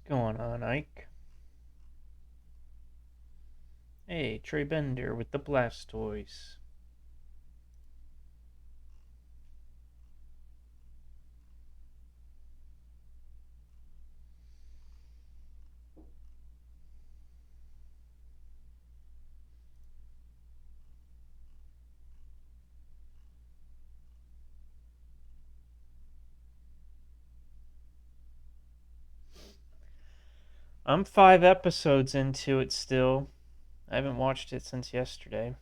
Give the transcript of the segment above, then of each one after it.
What's going on, Ike? Hey, Trey Bender with the Blastoise. I'm 5 episodes into it still. I haven't watched it since yesterday.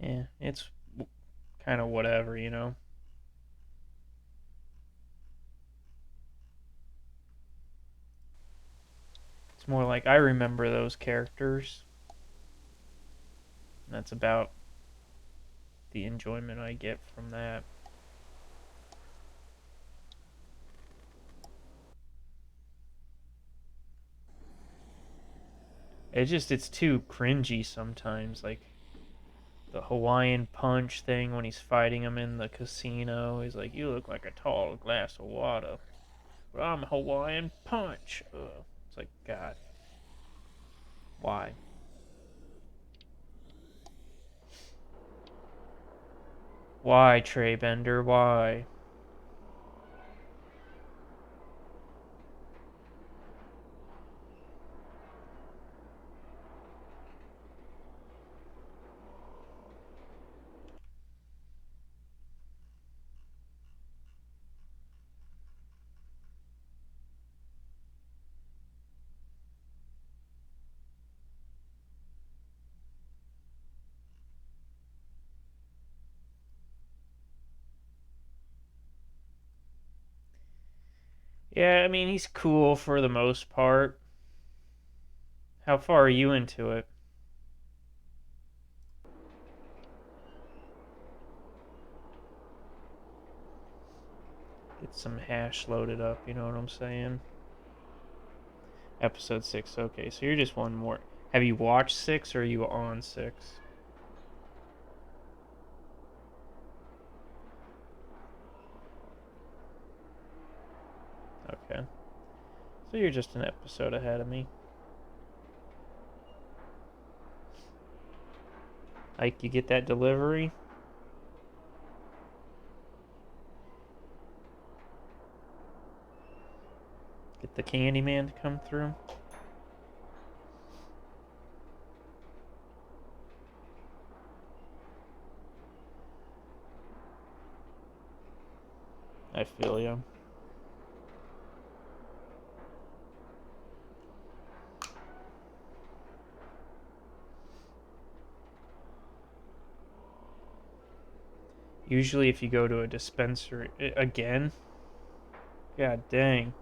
Yeah, it's kind of whatever, you know? It's more like I remember those characters. And that's about the enjoyment I get from that. It's too cringy sometimes. Like the Hawaiian Punch thing when he's fighting him in the casino. He's like, "You look like a tall glass of water." Well, I'm Hawaiian Punch. Ugh. It's like, God, why? Why, Trey Bender? Why? Yeah, I mean, he's cool for the most part. How far are you into it? Get some hash loaded up, you know what I'm saying? Episode 6, okay, so you're just one more. Have you watched 6 or are you on 6? Okay. So you're just an episode ahead of me. Ike, you get that delivery? Get the Candyman to come through? I feel you. Usually, if you go to a dispensary again, god dang,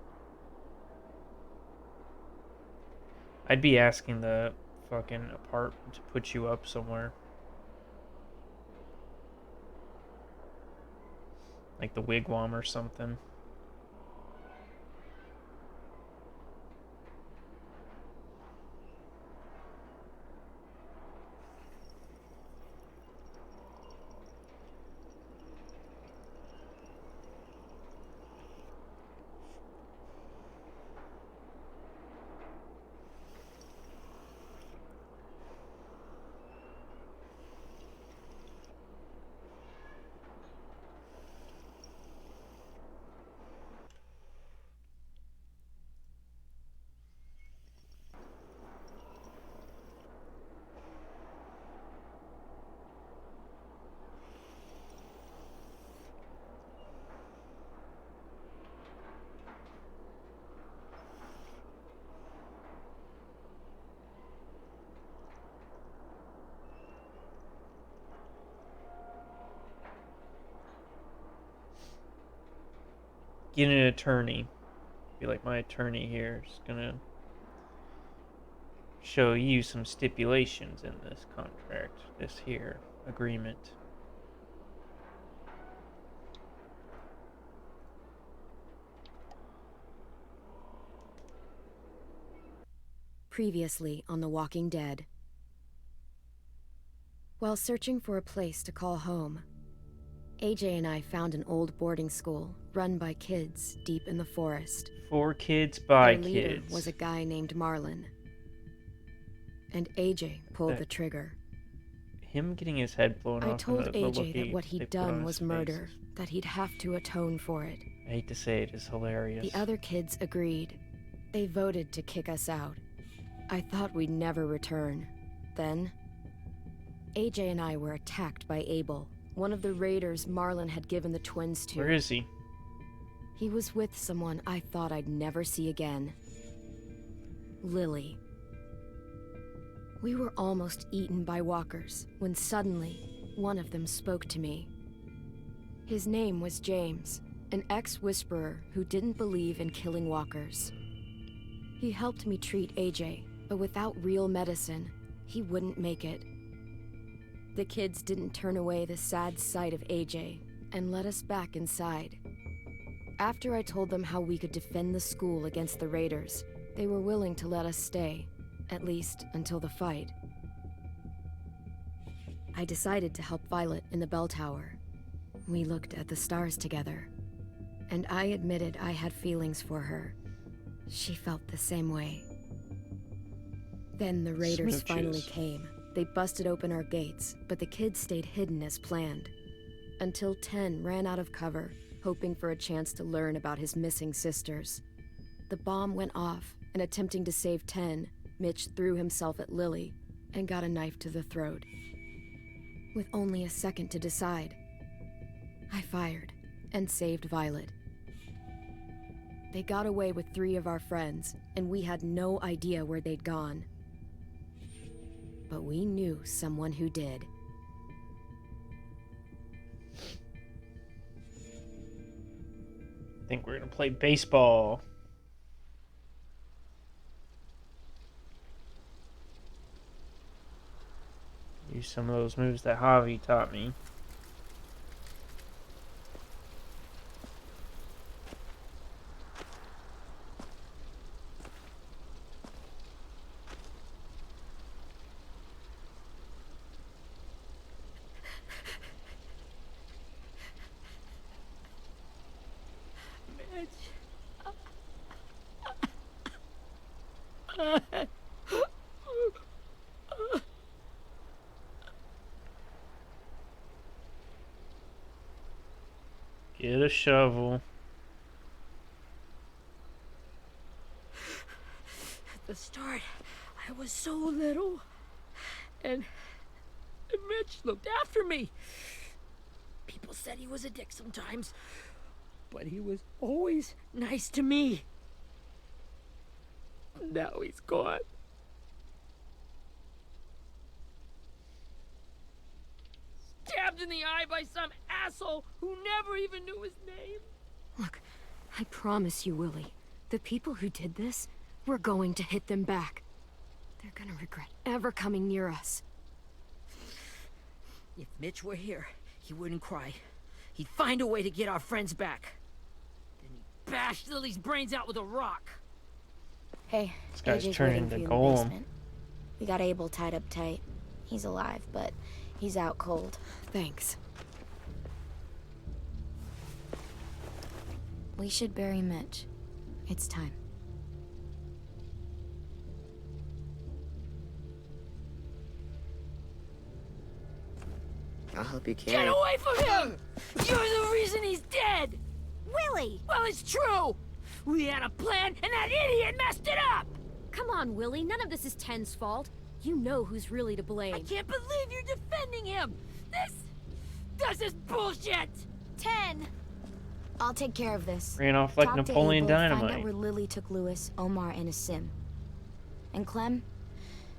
I'd be asking the fucking apartment to put you up somewhere, like the wigwam or something. Get an attorney. Be like, my attorney here is gonna show you some stipulations in this contract, this here agreement. Previously on The Walking Dead. While searching for a place to call home, AJ and I found an old boarding school run by kids deep in the forest. For kids by Their leader kids. was a guy named Marlon. And AJ pulled the trigger. Him getting his head blown off. I told the AJ that what he'd done was murder, face. that he'd have to atone for it. I hate to say it, it's hilarious. The other kids agreed. They voted to kick us out. I thought we'd never return. Then, AJ and I were attacked by Abel, one of the raiders Marlon had given the twins to. Where is he? He was with someone I thought I'd never see again. Lily. We were almost eaten by walkers when suddenly one of them spoke to me. His name was James, an ex-whisperer who didn't believe in killing walkers. He helped me treat AJ, but without real medicine, he wouldn't make it. The kids didn't turn away the sad sight of AJ and let us back inside. After I told them how we could defend the school against the raiders, they were willing to let us stay, at least until the fight. I decided to help Violet in the bell tower. We looked at the stars together, and I admitted I had feelings for her. She felt the same way. Then the raiders finally came. They busted open our gates, but the kids stayed hidden as planned. Until Ten ran out of cover, hoping for a chance to learn about his missing sisters. The bomb went off, and attempting to save Ten, Mitch threw himself at Lily and got a knife to the throat. With only a second to decide, I fired and saved Violet. They got away with 3 of our friends, and we had no idea where they'd gone. But we knew someone who did. I think we're gonna play baseball. Use some of those moves that Javi taught me. Get a shovel. At the start, I was so little, and Mitch looked after me. People said he was a dick sometimes, but he was always nice to me. Now he's gone. Stabbed in the eye by some asshole who never even knew his name. Look, I promise you, Willie, the people who did this, we're going to hit them back. They're gonna regret ever coming near us. If Mitch were here, he wouldn't cry. He'd find a way to get our friends back. Then he'd bash Lily's brains out with a rock. Hey, This guy's AJ's turning waiting for into you in the Golem. basement. We got Abel tied up tight. He's alive, but he's out cold. Thanks. We should bury Mitch. It's time. I'll help you Get carry. away from him! You're the reason he's dead! Willie! Well, it's true! We had a plan, and that idiot messed it up! Come on, Willie, none of this is Ten's fault. You know who's really to blame. I can't believe you're defending him! This is bullshit! 10! I'll take care of this. Ran off like Talk to Napoleon Abel, Find Dynamite. out where Lily took Lewis, Omar, and Asim. And Clem,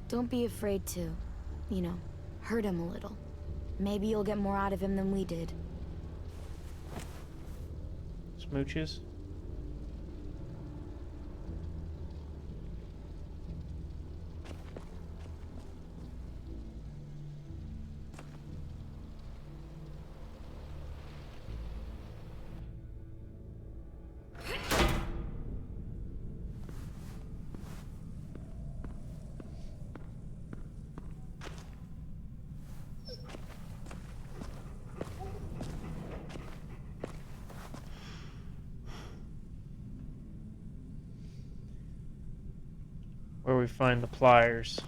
don't be afraid to, hurt him a little. Maybe you'll get more out of him than we did. Smooches. where we find the pliers.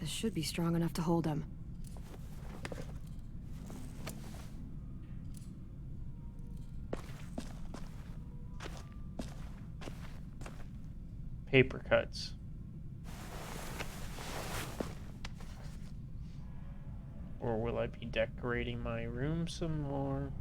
This should be strong enough to hold him. Paper cuts. Or will I be decorating my room some more?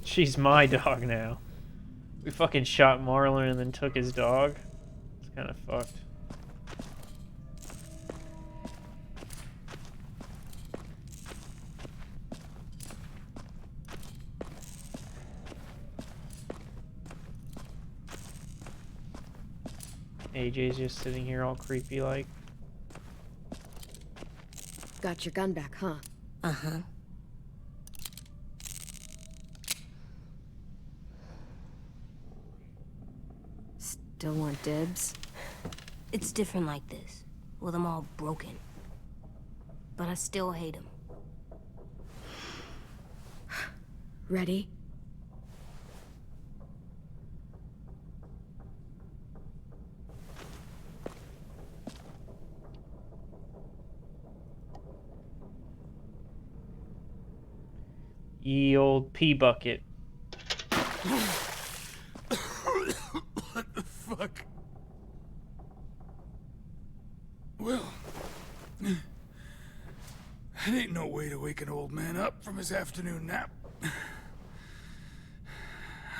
She's my dog now. We fucking shot Marlon and then took his dog. It's kind of fucked. AJ's just sitting here all creepy like. Got your gun back, huh? Uh-huh. Still want dibs? It's different like this, with them all broken. But I still hate him. Ready? Ye old pee bucket. What the fuck? Well, that ain't no way to wake an old man up from his afternoon nap. I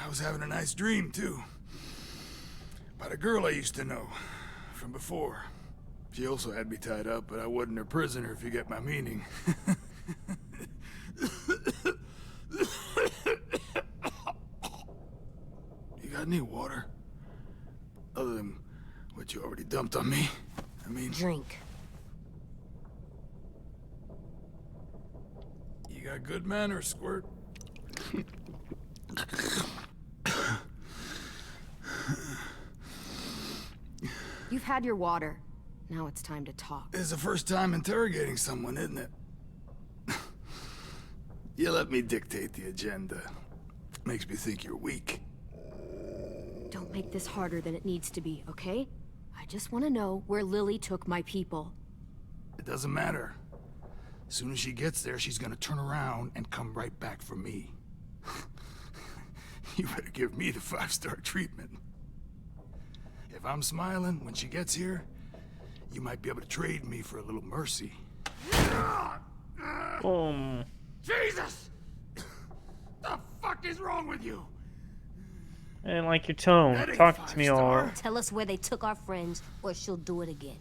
was having a nice dream, too. About a girl I used to know from before. She also had me tied up, but I wasn't her prisoner, if you get my meaning. You got any water? Other than what you already dumped on me? I mean... Drink. You got good manners, Squirt. You've had your water. Now it's time to talk. It's the first time interrogating someone, isn't it? You let me dictate the agenda. Makes me think you're weak. Don't make this harder than it needs to be, okay? I just want to know where Lily took my people. It doesn't matter. As soon as she gets there, she's gonna turn around and come right back for me. You better give me the 5-star treatment. If I'm smiling when she gets here, you might be able to trade me for a little mercy. Jesus! The fuck is wrong with you? I didn't like your tone. That ain't Talk to me all 5-star. right. Tell us where they took our friends, or she'll do it again.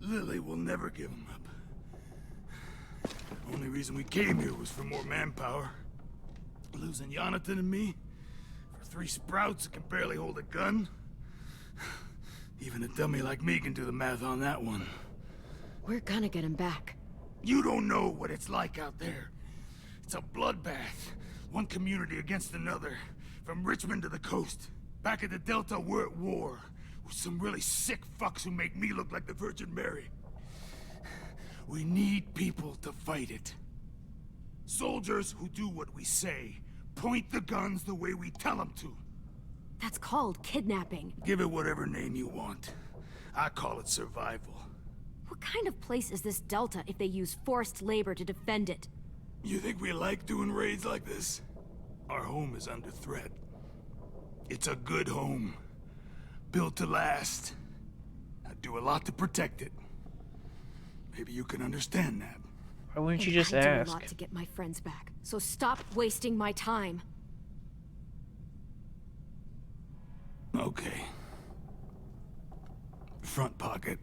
Lily will never give him up. Only reason we came here was for more manpower. Losing Jonathan and me for 3 sprouts that can barely hold a gun. Even a dummy like me can do the math on that one. We're gonna get him back. You don't know what it's like out there. It's a bloodbath. One community against another. From Richmond to the coast. Back at the Delta, we're at war. With some really sick fucks who make me look like the Virgin Mary. We need people to fight it. Soldiers who do what we say. Point the guns the way we tell them to. That's called kidnapping. Give it whatever name you want. I call it survival. What kind of place is this Delta if they use forced labor to defend it? You think we like doing raids like this? Our home is under threat. It's a good home. Built to last. I do a lot to protect it. Maybe you can understand that. Why wouldn't you And just I do a ask? lot to get my friends back, so stop wasting my time. Okay. Front pocket.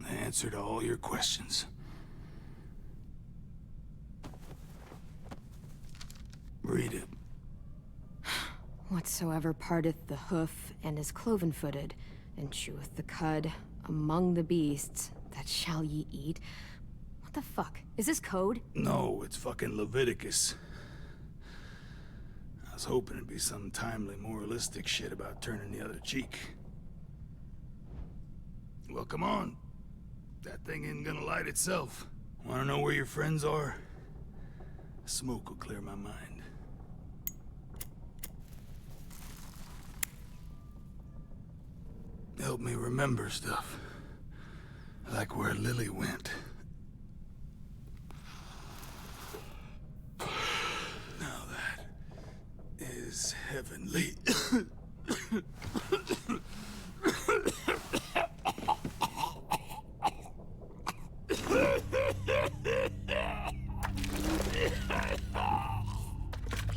The answer to all your questions. Read it. Whatsoever parteth the hoof and is cloven-footed, and cheweth the cud among the beasts, that shall ye eat. What the fuck? Is this code? No, it's fucking Leviticus. I was hoping it'd be some timely, moralistic shit about turning the other cheek. Well, come on. That thing ain't gonna light itself. Wanna know where your friends are? Smoke will clear my mind. Help me remember stuff. Like where Lily went. Now that is heavenly.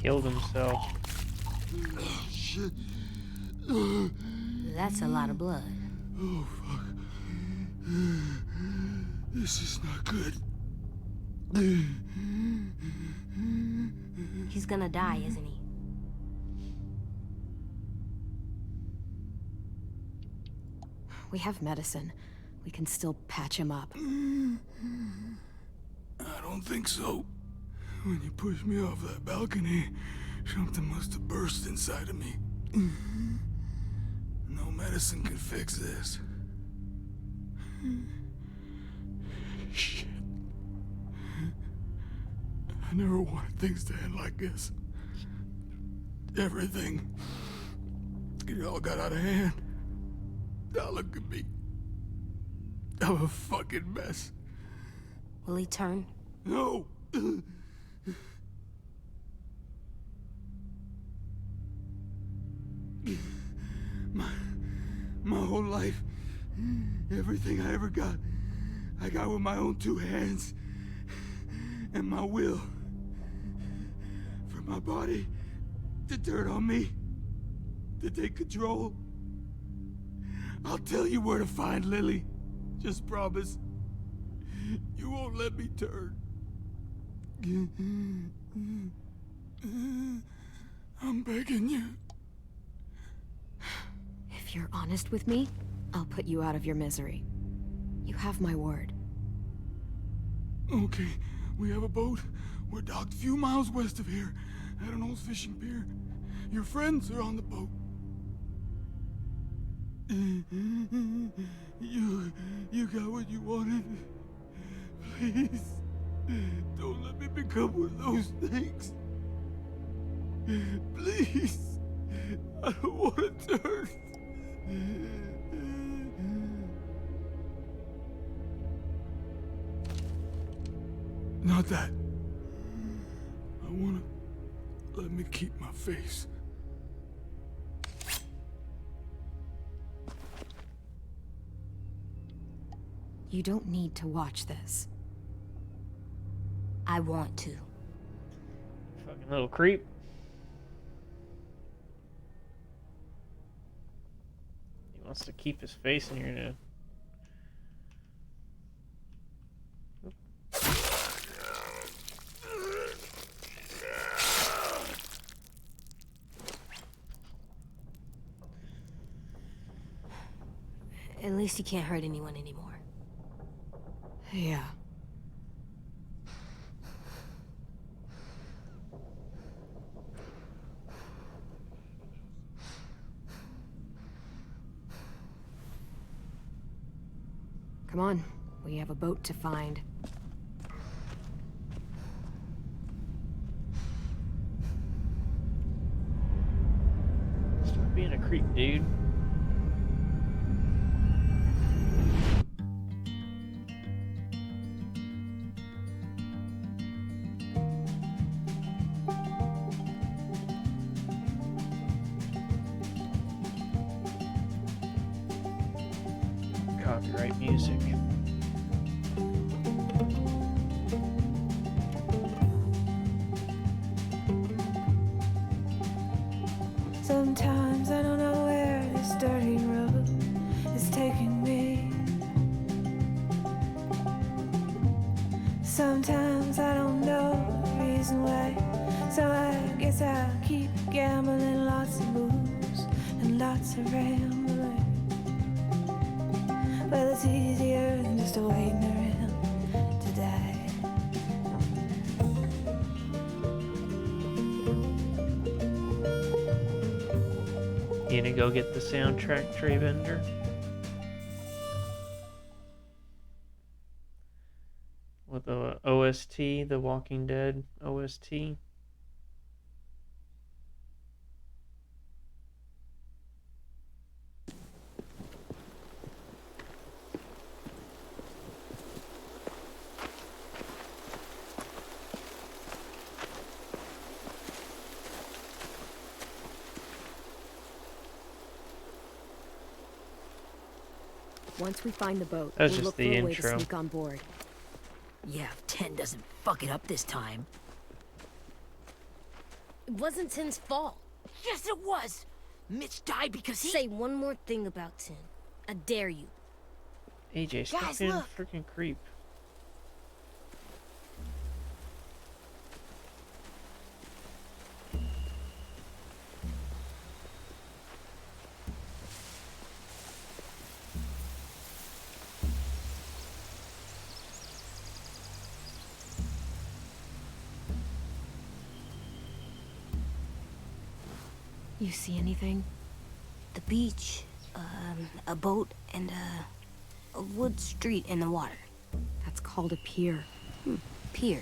Killed himself. Shit. That's a lot of blood. Oh, fuck. This is not good. He's gonna die, isn't he? We have medicine. We can still patch him up. I don't think so. When you pushed me off that balcony, something must have burst inside of me. No medicine can fix this. Shit. I never wanted things to end like this. Everything. It all got out of hand. Now look at me. I'm a fucking mess. Will he turn? No! My whole life, everything I ever got, I got with my own two hands and my will. For my body to turn on me, to take control. I'll tell you where to find Lily. Just promise. You won't let me turn. I'm begging you. If you're honest with me, I'll put you out of your misery. You have my word. Okay, we have a boat. We're docked a few miles west of here, at an old fishing pier. Your friends are on the boat. You got what you wanted. Please, don't let me become one of those things. Please, I don't want to turn. Not that. I wanna let me keep my face. You don't need to watch this. I want to. Fucking little creep. He wants to keep his face in here to. At least he can't hurt anyone anymore. Yeah. Come on, we have a boat to find. Stop being a creep, dude. Copyright music. Sometimes I don't know dirty road is taking me. Sometimes I don't know the reason why, so I guess I'll keep gambling. Lots of moves and lots of rambling. Well, it's easier than just waiting around to die. You gonna go get the soundtrack, Trey Bender? With the OST, the Walking Dead OST. Once we find the boat, That's we'll just look the for a way to intro. sneak on board. Yeah, if 10 doesn't fuck it up this time. It wasn't Tin's fault. Yes, it was! Mitch died because he... Say one more thing about Tin. I dare you. AJ, stop Guys, being a look. freaking creep. You see anything? The beach, a boat, and a wood street in the water. That's called a pier. Pier.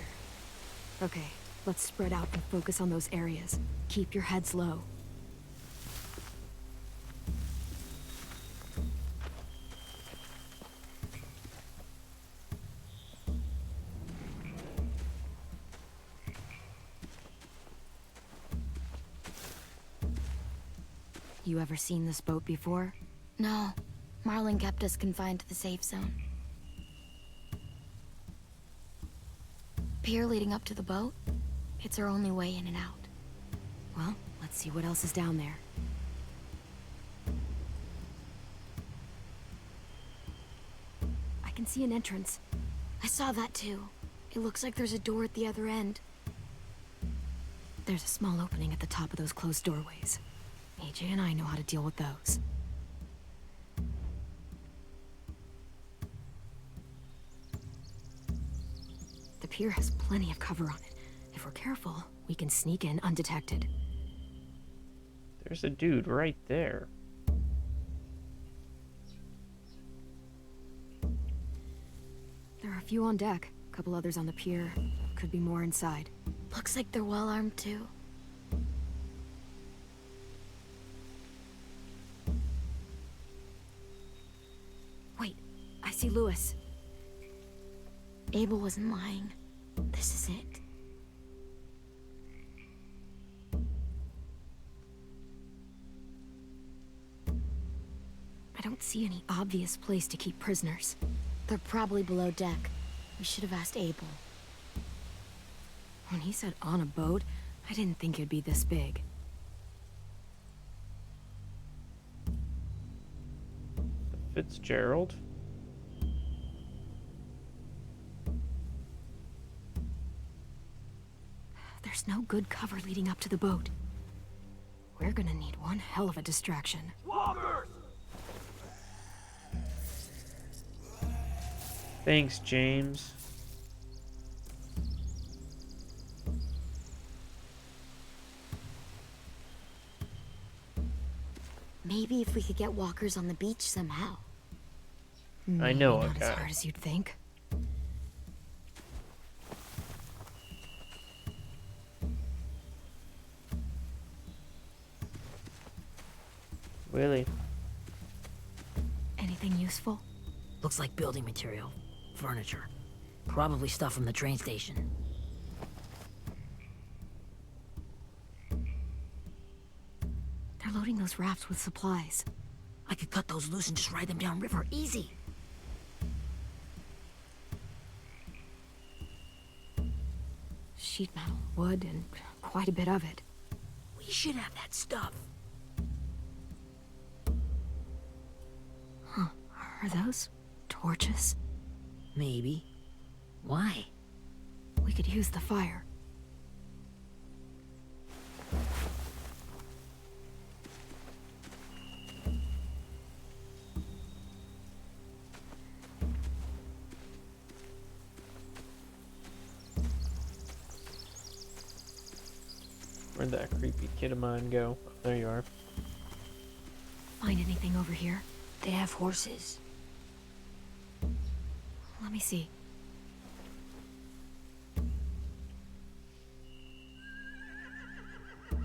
Okay, let's spread out and focus on those areas. Keep your heads low. You ever seen this boat before? No, Marlin kept us confined to the safe zone. Pier leading up to the boat? It's our only way in and out. Well, let's see what else is down there. I can see an entrance. I saw that too. It looks like there's a door at the other end. There's a small opening at the top of those closed doorways. AJ and I know how to deal with those. The pier has plenty of cover on it. If we're careful, we can sneak in undetected. There's a dude right there. There are a few on deck, a couple others on the pier. Could be more inside. Looks like they're well armed too. Wait, I see Lewis. Abel wasn't lying. This is it. I don't see any obvious place to keep prisoners. They're probably below deck. We should have asked Abel. When he said on a boat, I didn't think it'd be this big. Fitzgerald? There's no good cover leading up to the boat. We're gonna need one hell of a distraction. Thanks, James. Maybe if we could get walkers on the beach somehow. I know a Not as guy. hard as you'd think. Really? Anything useful? Looks like building material. Furniture. Probably stuff from the train station. They're loading those rafts with supplies. I could cut those loose and just ride them downriver. Easy. Sheet metal, wood, and quite a bit of it. We should have that stuff. Are those torches? Maybe. Why? We could use the fire. Where'd that creepy kid of mine go? Oh, there you are. Find anything over here? They have horses. Let me see.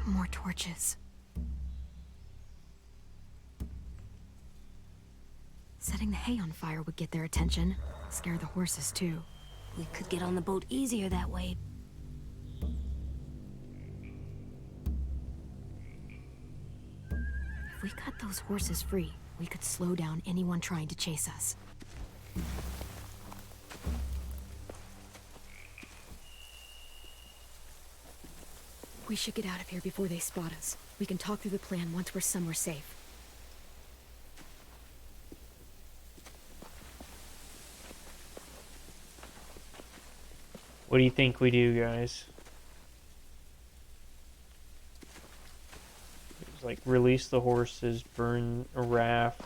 More torches. Setting the hay on fire would get their attention. Scare the horses, too. We could get on the boat easier that way. If we cut those horses free, we could slow down anyone trying to chase us. We should get out of here before they spot us. We can talk through the plan once we're somewhere safe. What do you think we do, guys? It's like release the horses, burn a raft.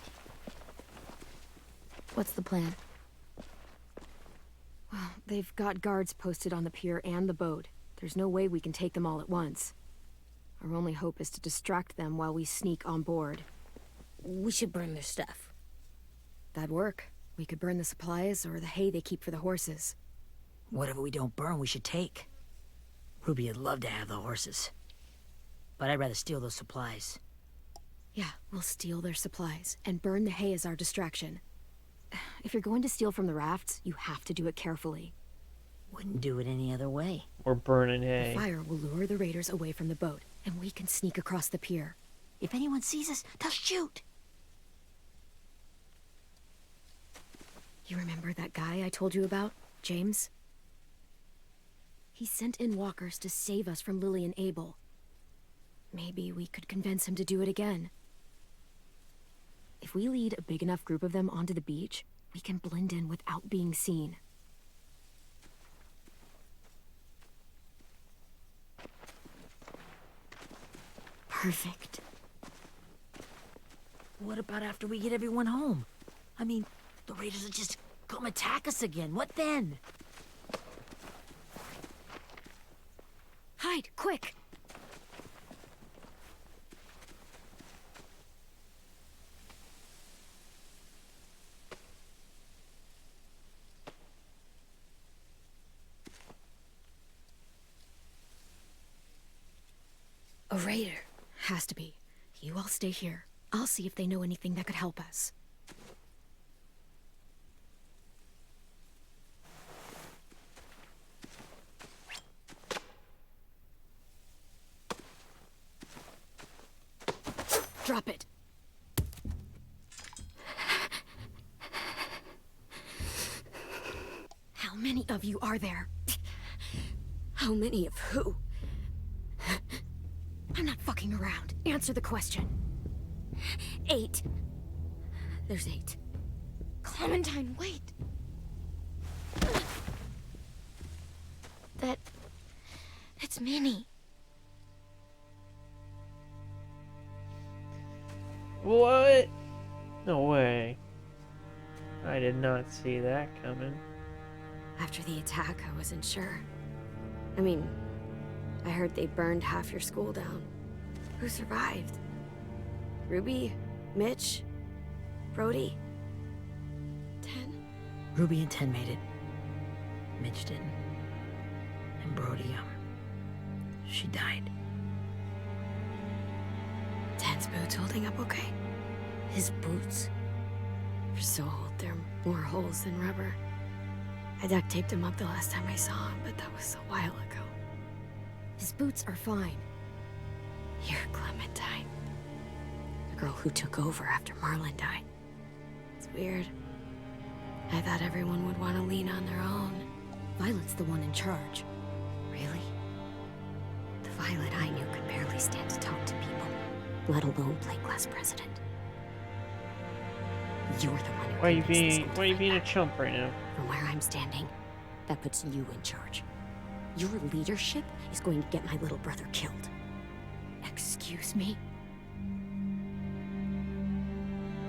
What's the plan? Well, they've got guards posted on the pier and the boat. There's no way we can take them all at once. Our only hope is to distract them while we sneak on board. We should burn their stuff. That'd work. We could burn the supplies or the hay they keep for the horses. Whatever we don't burn, we should take. Ruby would love to have the horses. But I'd rather steal those supplies. Yeah, we'll steal their supplies and burn the hay as our distraction. If you're going to steal from the rafts, you have to do it carefully. Wouldn't do it any other way. Or burning hay. The fire will lure the raiders away from the boat, and we can sneak across the pier. If anyone sees us, they'll shoot. You remember that guy I told you about, James? He sent in walkers to save us from Lily and Abel. Maybe we could convince him to do it again. If we lead a big enough group of them onto the beach, we can blend in without being seen. Perfect. What about after we get everyone home? I mean, the raiders will just come attack us again. What then? Hide, quick! A raider. Has to be. You all stay here. I'll see if they know anything that could help us. Drop it. How many of you are there? How many of who? I'm not fucking around. Answer the question. 8. There's 8. Clementine, wait. It's Minnie. What? No way. I did not see that coming. After the attack, I wasn't sure. I mean, I heard they burned half your school down. Who survived? Ruby? Mitch? Brody? 10? Ruby and 10 made it. Mitch didn't. And Brody, she died. 10's boots holding up okay? His boots. They're so old, there are more holes than rubber. I duct taped him up the last time I saw him, but that was a while ago. His boots are fine. You're Clementine. The girl who took over after Marlon died. It's weird. I thought everyone would want to lean on their own. Violet's the one in charge. Really? The Violet I knew could barely stand to talk to people, let alone play class president. You're the one who Why you convinced the being school why to you fight being a back. chump right now? From where I'm standing, that puts you in charge. Your leadership is going to get my little brother killed. Excuse me?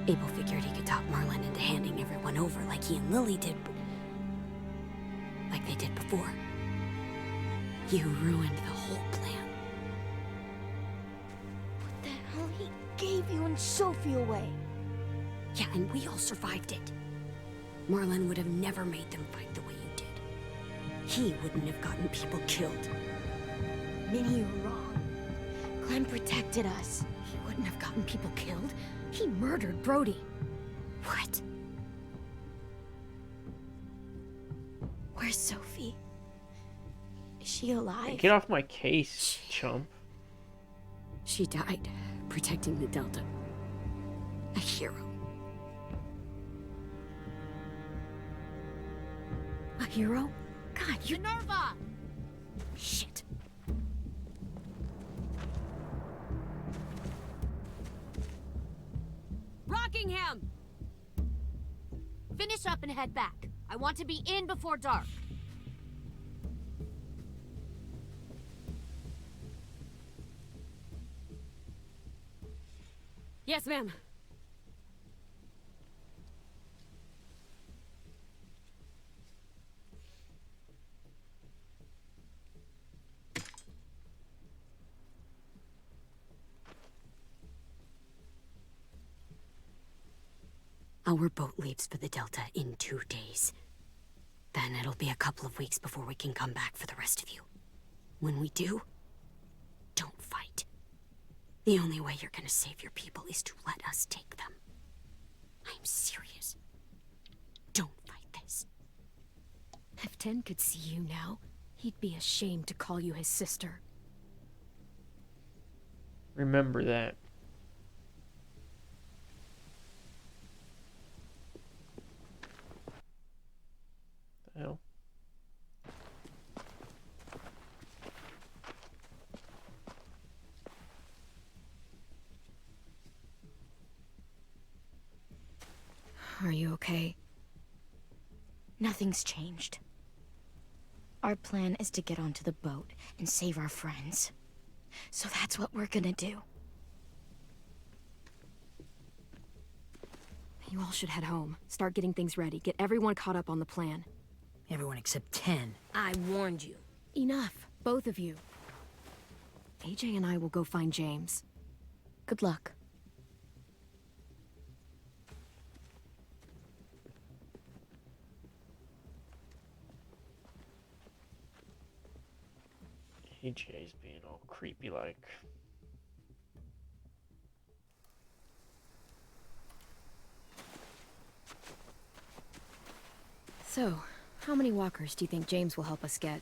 Abel figured he could talk Merlin into handing everyone over like he and Lily did, like they did before. You ruined the whole plan. What the hell? He gave you and Sophie away. Yeah, and we all survived it. Merlin would have never made them fight the way you did. He wouldn't have gotten people killed. Minnie, you're wrong. Clem protected us. He wouldn't have gotten people killed. He murdered Brody. What? Where's Sophie? Is she alive? Get off my case, chump. She died protecting the Delta. A hero. A hero? God, you... Minerva! Shit. Rockingham! Finish up and head back. I want to be in before dark. Yes, ma'am. Our boat leaves for the Delta in 2 days. Then it'll be a couple of weeks before we can come back for the rest of you. When we do, don't fight. The only way you're gonna save your people is to let us take them. I'm serious. Don't fight this. If Tin could see you now, he'd be ashamed to call you his sister. Remember that. The hell? Are you okay? Nothing's changed. Our plan is to get onto the boat and save our friends. So that's what we're gonna do. You all should head home. Start getting things ready. Get everyone caught up on the plan. Everyone except 10. I warned you. Enough, both of you. AJ and I will go find James. Good luck. AJ's being all creepy like. So, how many walkers do you think James will help us get?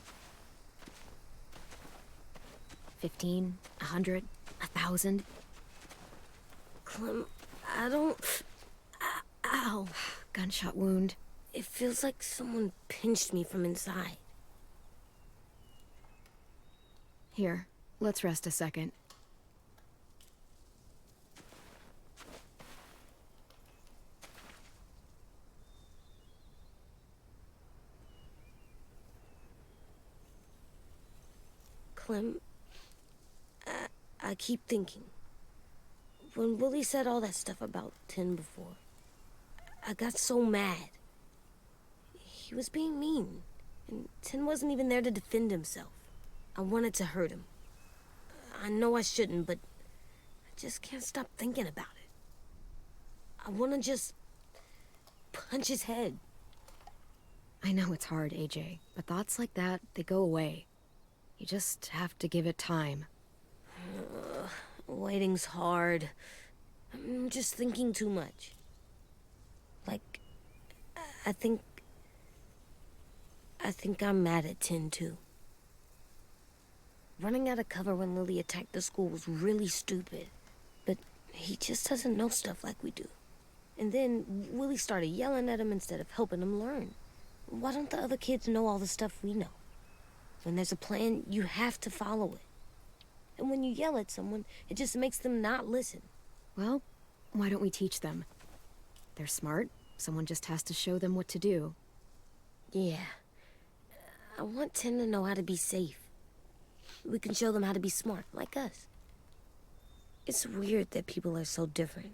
15? 100? 1,000? Clem, I don't... Ow. Gunshot wound. It feels like someone pinched me from inside. Here, let's rest a second. Clem, I keep thinking. When Willie said all that stuff about Tin before, I got so mad. He was being mean, and Tin wasn't even there to defend himself. I wanted to hurt him. I know I shouldn't, but I just can't stop thinking about it. I want to just punch his head. I know it's hard, AJ, but thoughts like that, they go away. You just have to give it time. Waiting's hard. I'm just thinking too much. Like, I think I'm mad at Tin, too. Running out of cover when Lily attacked the school was really stupid. But he just doesn't know stuff like we do. And then Willie started yelling at him instead of helping him learn. Why don't the other kids know all the stuff we know? When there's a plan, you have to follow it. And when you yell at someone, it just makes them not listen. Well, why don't we teach them? They're smart. Someone just has to show them what to do. Yeah. I want Tin to know how to be safe. We can show them how to be smart, like us. It's weird that people are so different.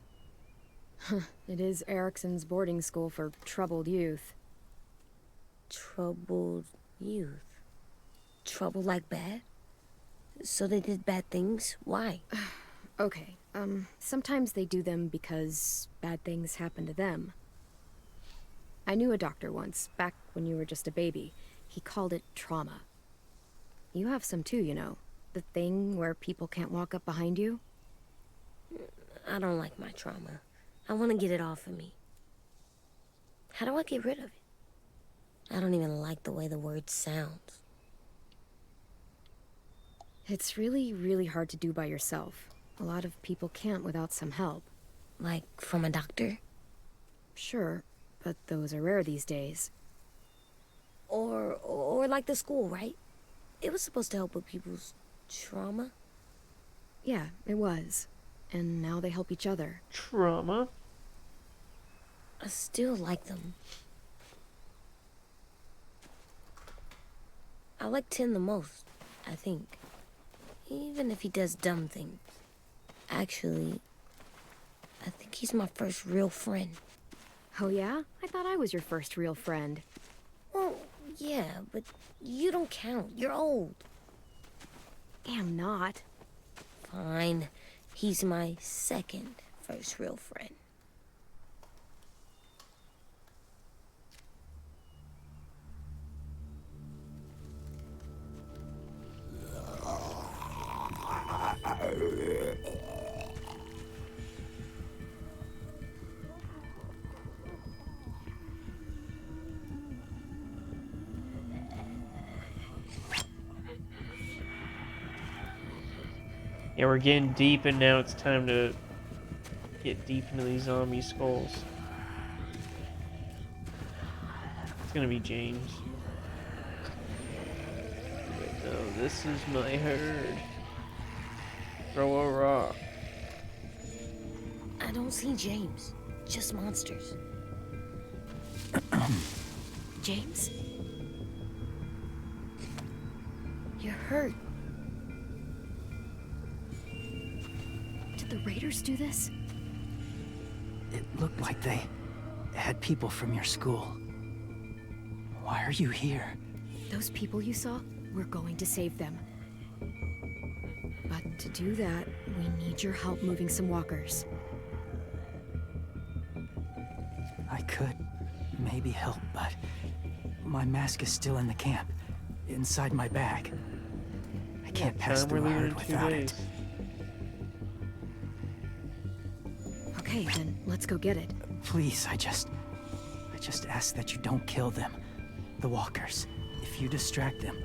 It is Erickson's boarding school for troubled youth. Troubled youth? Trouble like bad? So they did bad things? Why? Okay, sometimes they do them because bad things happen to them. I knew a doctor once, back when you were just a baby. He called it trauma. You have some too, you know. The thing where people can't walk up behind you. I don't like my trauma. I want to get it off of me. How do I get rid of it? I don't even like the way the word sounds. It's really, really hard to do by yourself. A lot of people can't without some help. Like, from a doctor? Sure, but those are rare these days. Or like the school, right? It was supposed to help with people's trauma. Yeah, it was. And now they help each other. Trauma? I still like them. I like Tin the most, I think. Even if he does dumb things. Actually, I think he's my first real friend. Oh yeah? I thought I was your first real friend. Well, yeah, but you don't count. You're old. Am not. Fine. He's my second first real friend. Yeah, we're getting deep, and now it's time to get deep into these zombie skulls. It's gonna be James. No, this is my herd. Throw a rock. I don't see James. Just monsters. James? You're hurt. Did the Raiders do this? It looked like they had people from your school. Why are you here? Those people you saw? We're going to save them. But to do that, we need your help moving some walkers. I could maybe help, but my mask is still in the camp, inside my bag. I can't pass through a herd without it. Okay, then let's go get it. Please, I just ask that you don't kill them. The walkers. If you distract them,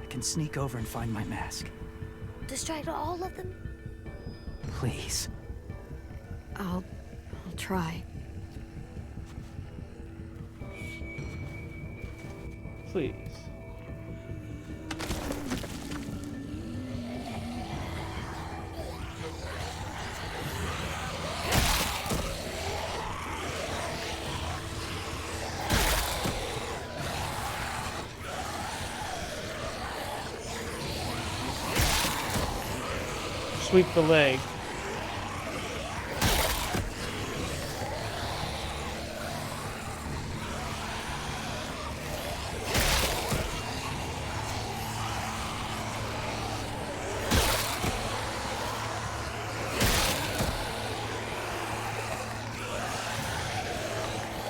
I can sneak over and find my mask. Distract all of them? Please. I'll try. Please. Sweep the leg.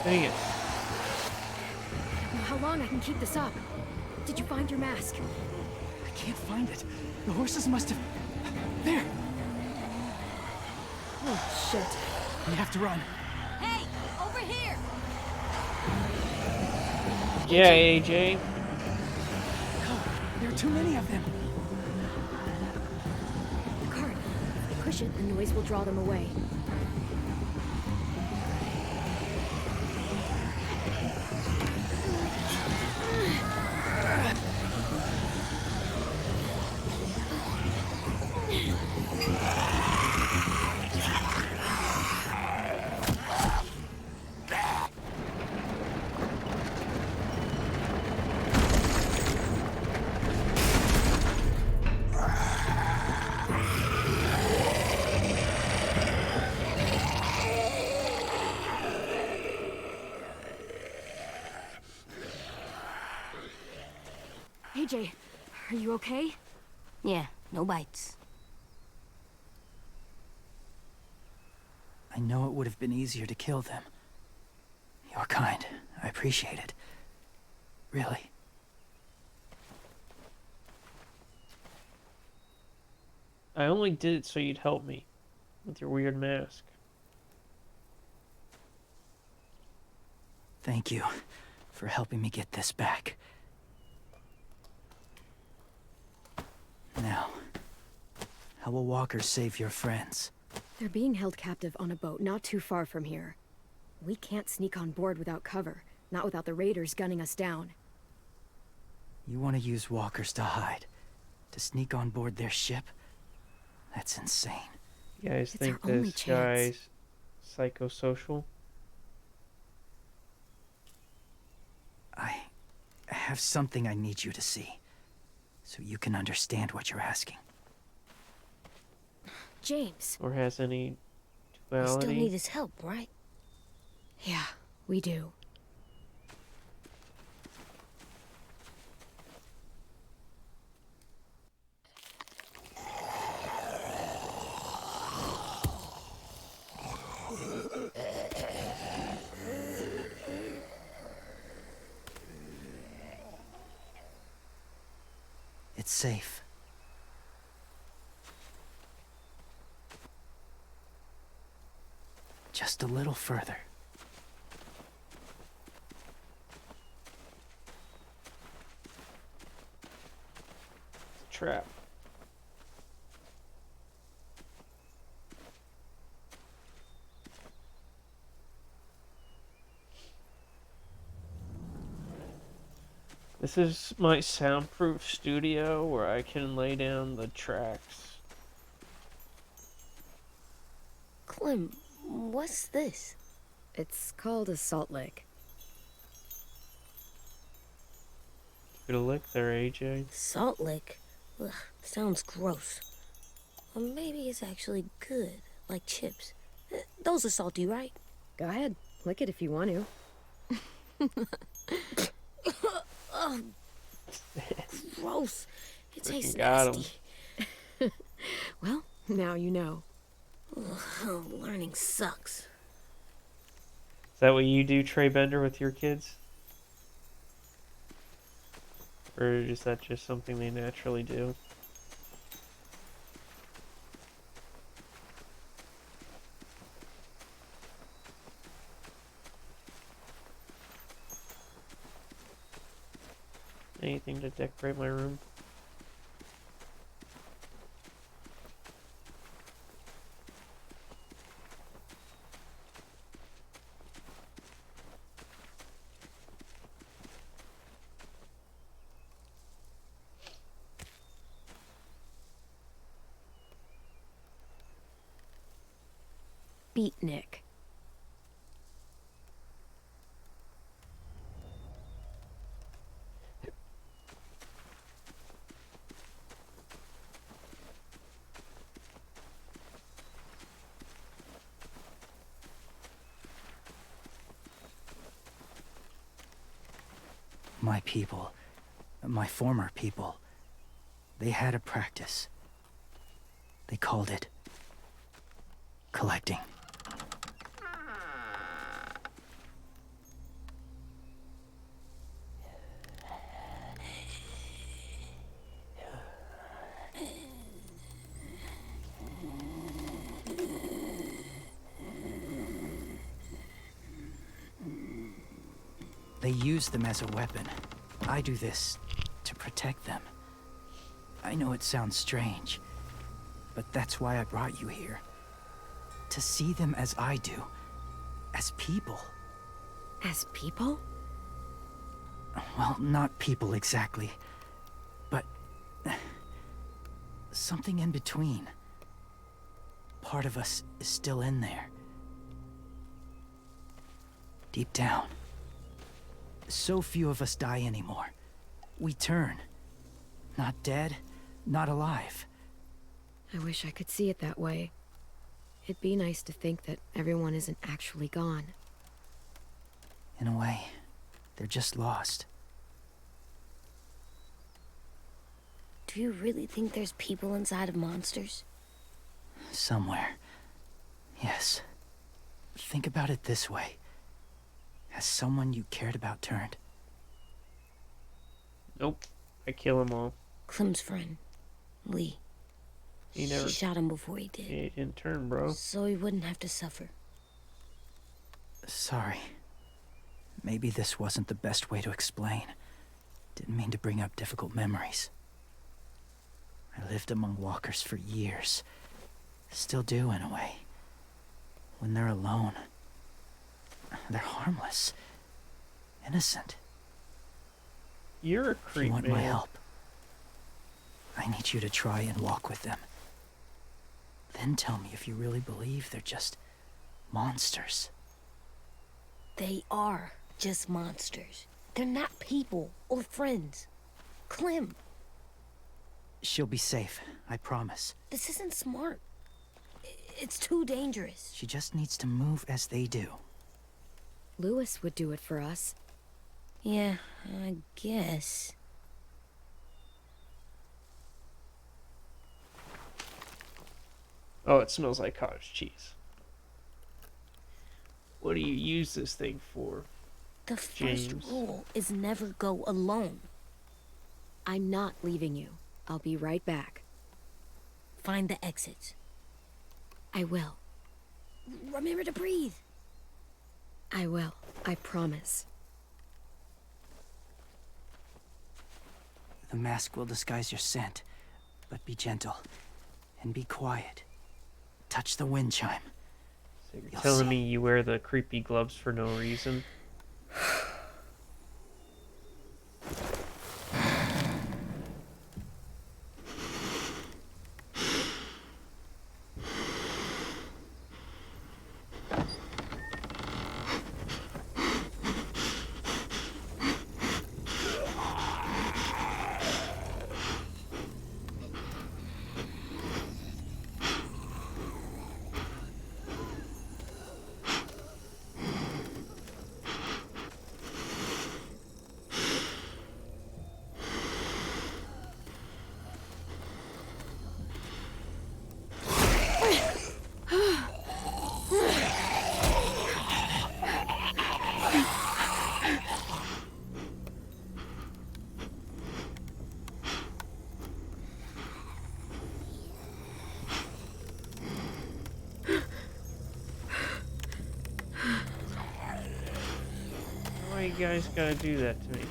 Dang it. How long I can keep this up? Did you find your mask? I can't find it. The horses must have... There! Oh, shit. We have to run. Hey, over here! Yeah, AJ. Oh, there are too many of them. The cart. If they push it, the noise will draw them away. AJ, are you okay? Yeah, no bites. I know it would have been easier to kill them. You're kind. I appreciate it. Really. I only did it so you'd help me with your weird mask. Thank you for helping me get this back. Now, how will walkers save your friends? They're being held captive on a boat not too far from here. We can't sneak on board without cover, not without the raiders gunning us down. You want to use walkers to hide? To sneak on board their ship? That's insane. You guys It's think our only this chance. guy's psychosocial? I have something I need you to see, so you can understand what you're asking. James. Or has any We still duality? need his help, right? Yeah, we do. It's safe. Just a little further. Trap. This is my soundproof studio where I can lay down the tracks. Clem, what's this? It's called a salt lick. Get a lick there, AJ. Salt lick? Ugh, sounds gross. Or maybe it's actually good, like chips. Those are salty, right? Go ahead, lick it if you want to. Ugh, gross. It tastes got 'em. nasty. Well, now you know. Ugh, learning sucks. Is that what you do, Trey Bender, with your kids? Or is that just something they naturally do? Anything to decorate my room? Beatnik. My people, my former people, they had a practice. They called it collecting. They use them as a weapon. I do this to protect them. I know it sounds strange, but that's why I brought you here. To see them as I do. As people. As people? Well, not people exactly, but something in between. Part of us is still in there. Deep down. So few of us die anymore. We turn. Not dead, not alive. I wish I could see it that way. It'd be nice to think that everyone isn't actually gone. In a way, they're just lost. Do you really think there's people inside of monsters? Somewhere. Yes. Think about it this way. Has someone you cared about turned? Nope. I kill them all. Clem's friend, Lee. He never. She shot him before he did. He didn't turn, bro. So he wouldn't have to suffer. Sorry. Maybe this wasn't the best way to explain. Didn't mean to bring up difficult memories. I lived among walkers for years. Still do, in a way. When they're alone, they're harmless. Innocent. You're a If creep, you want man. my help, I need you to try and walk with them. Then tell me if you really believe they're just monsters. They are just monsters. They're not people or friends. Clem, She'll be safe, I promise. this isn't smart. It's too dangerous. She just needs to move as they do. Lewis would do it for us. Yeah, I guess. Oh, it smells like cottage cheese. What do you use this thing for? The first James. rule is never go alone. I'm not leaving you. I'll be right back. Find the exits. I will. Remember to breathe. I will. I promise. The mask will disguise your scent, but be gentle and be quiet. Touch the wind chime. So you're You'll telling see. me you wear the creepy gloves for no reason? Why you guys gotta do that to me?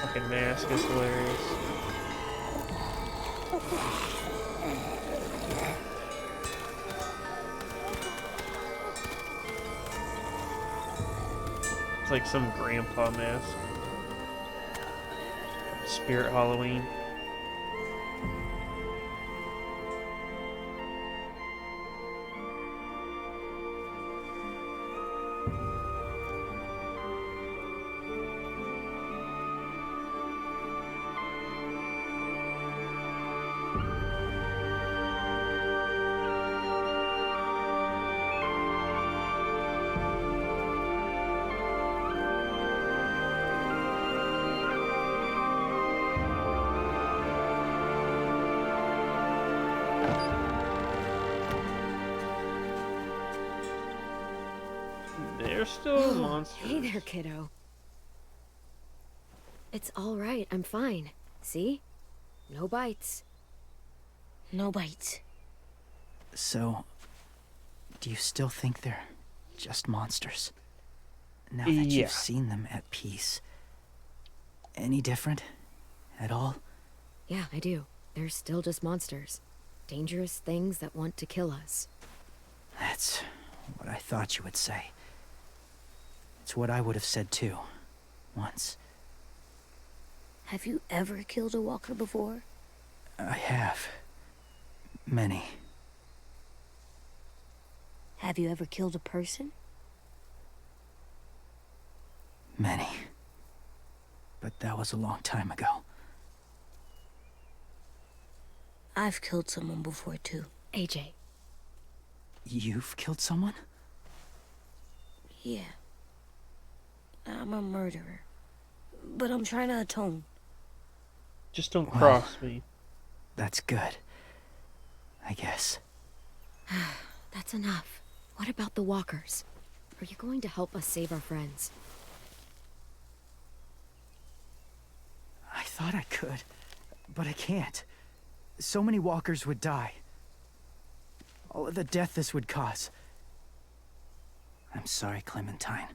Fucking mask is hilarious. It's like some grandpa mask. Spirit Halloween. They're still monsters. Hey there, kiddo. It's all right. I'm fine. See? No bites. No bites. So, do you still think they're just monsters? Now that Yeah. you've seen them at peace. Any different? At all? Yeah, I do. They're still just monsters. Dangerous things that want to kill us. That's what I thought you would say. It's what I would have said too. once. Have you ever killed a walker before? I have. Many. Have you ever killed a person? Many. But that was a long time ago. I've killed someone before, too. AJ, You've killed someone? Yeah. I'm a murderer. But I'm trying to atone. Just don't Well. cross me. That's good. I guess. that's enough. What about the walkers? Are you going to help us save our friends? I thought I could, but I can't. So many walkers would die. All of the death this would cause. I'm sorry, Clementine,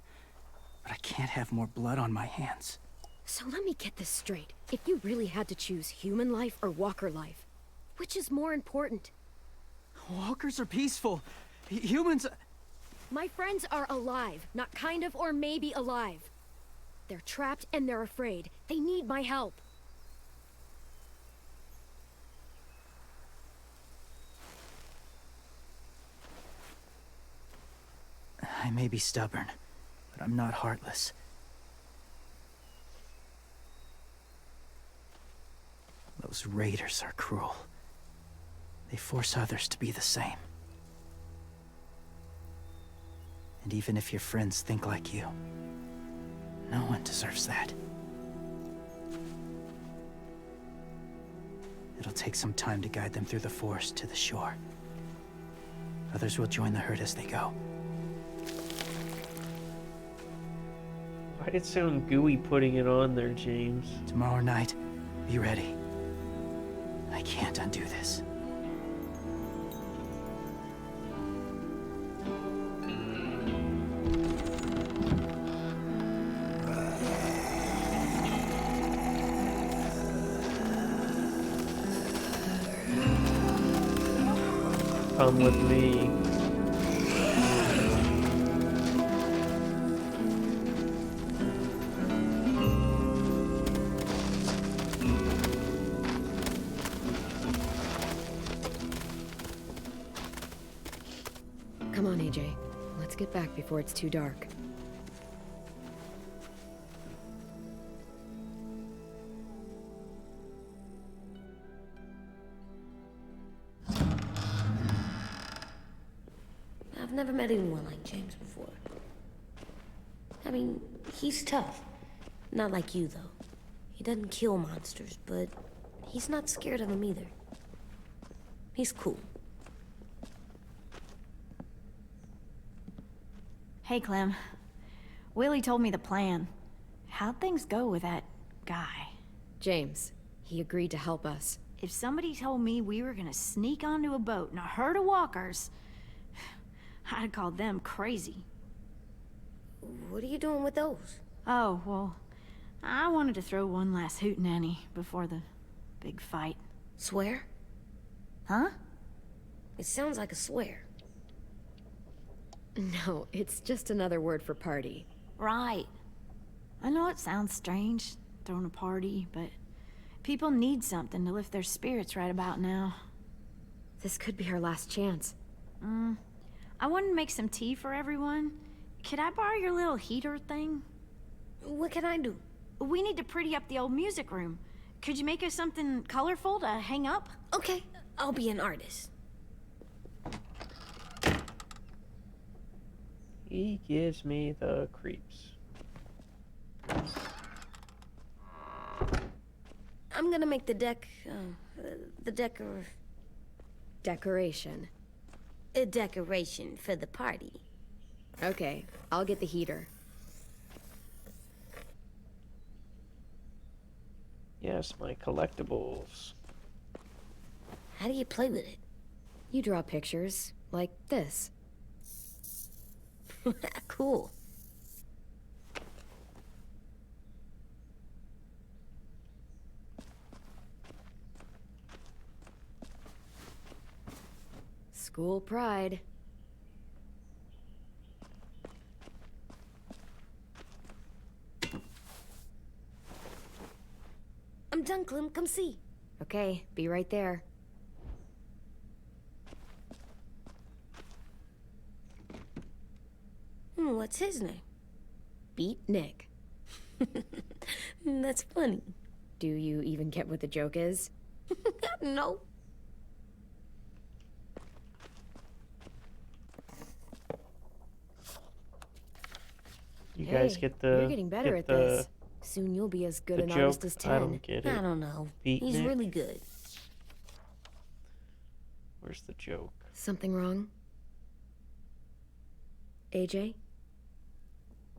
but I can't have more blood on my hands. So let me get this straight. If you really had to choose human life or walker life, which is more important? Walkers are peaceful. Humans... My friends are alive, not kind of or maybe alive. They're trapped and they're afraid. They need my help. I may be stubborn, but I'm not heartless. Those raiders are cruel. They force others to be the same. And even if your friends think like you, no one deserves that. It'll take some time to guide them through the forest to the shore. Others will join the herd as they go. Why'd it sound gooey putting it on there, James? Tomorrow night, be ready. I can't undo this. Come with me. Come on, AJ. Let's get back before it's too dark. I've never met anyone like James before. I mean, he's tough. Not like you, though. He doesn't kill monsters, but he's not scared of them either. He's cool. Hey, Clem. Willie told me the plan. How'd things go with that guy? James, he agreed to help us. If somebody told me we were gonna sneak onto a boat in a herd of walkers, I'd call them crazy. What are you doing with those? Oh, well, I wanted to throw one last hootenanny before the big fight. Swear? Huh? It sounds like a swear. No, it's just another word for party. Right. I know it sounds strange, throwing a party, but people need something to lift their spirits right about now. This could be our last chance. I wanted to make some tea for everyone. Could I borrow your little heater thing? What can I do? We need to pretty up the old music room. Could you make us something colorful to hang up? Okay, I'll be an artist. He gives me the creeps. I'm gonna make the Decoration. a decoration for the party. Okay, I'll get the heater. Yes, my collectibles. How do you play with it? You draw pictures, like this. Cool. School pride. Clem. Come see. Okay, be right there. What's his name? Beat Nick. That's funny. Do you even get what the joke is? No. You guys Hey, get the. You're getting better get at the, this. Soon you'll be as good the an joke. artist as I 10. don't get I it. don't know. Beat He's Nick? really good. Where's the joke? Something wrong? AJ?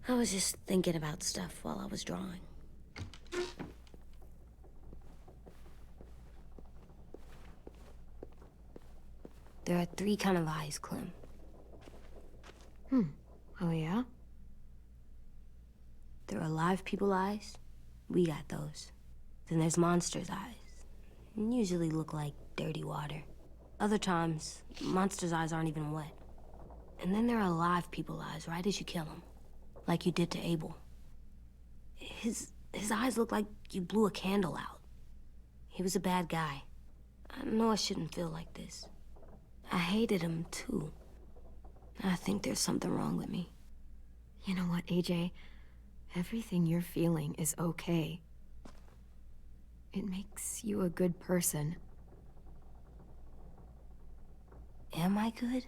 I was just thinking about stuff while I was drawing. There are 3 kind of eyes, Clem. Oh, yeah? There are live people eyes. We got those. Then there's monsters' eyes. Usually look like dirty water. Other times, monsters' eyes aren't even wet. And then there are live people eyes right as you kill them. Like you did to Abel. His eyes look like you blew a candle out. He was a bad guy. I know I shouldn't feel like this. I hated him, too. I think there's something wrong with me. You know what, AJ? Everything you're feeling is okay. It makes you a good person. Am I good?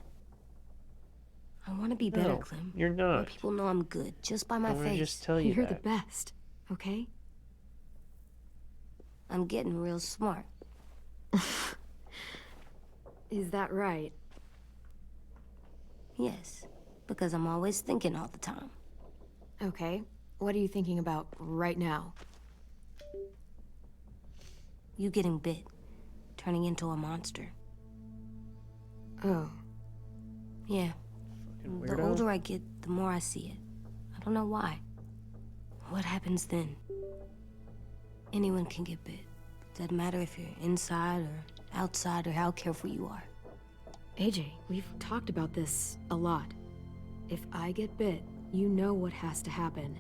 I want to be better, No, Clem. you're not. Let people know I'm good, just by my I'm gonna face. just tell you You're that. the best, okay? I'm getting real smart. Is that right? Yes, because I'm always thinking all the time. Okay. What are you thinking about right now? You getting bit, turning into a monster. Oh. Yeah. Fucking The weirdo. older I get, the more I see it. I don't know why. What happens then? Anyone can get bit. Doesn't matter if you're inside or outside or how careful you are. AJ, we've talked about this a lot. If I get bit, you know what has to happen.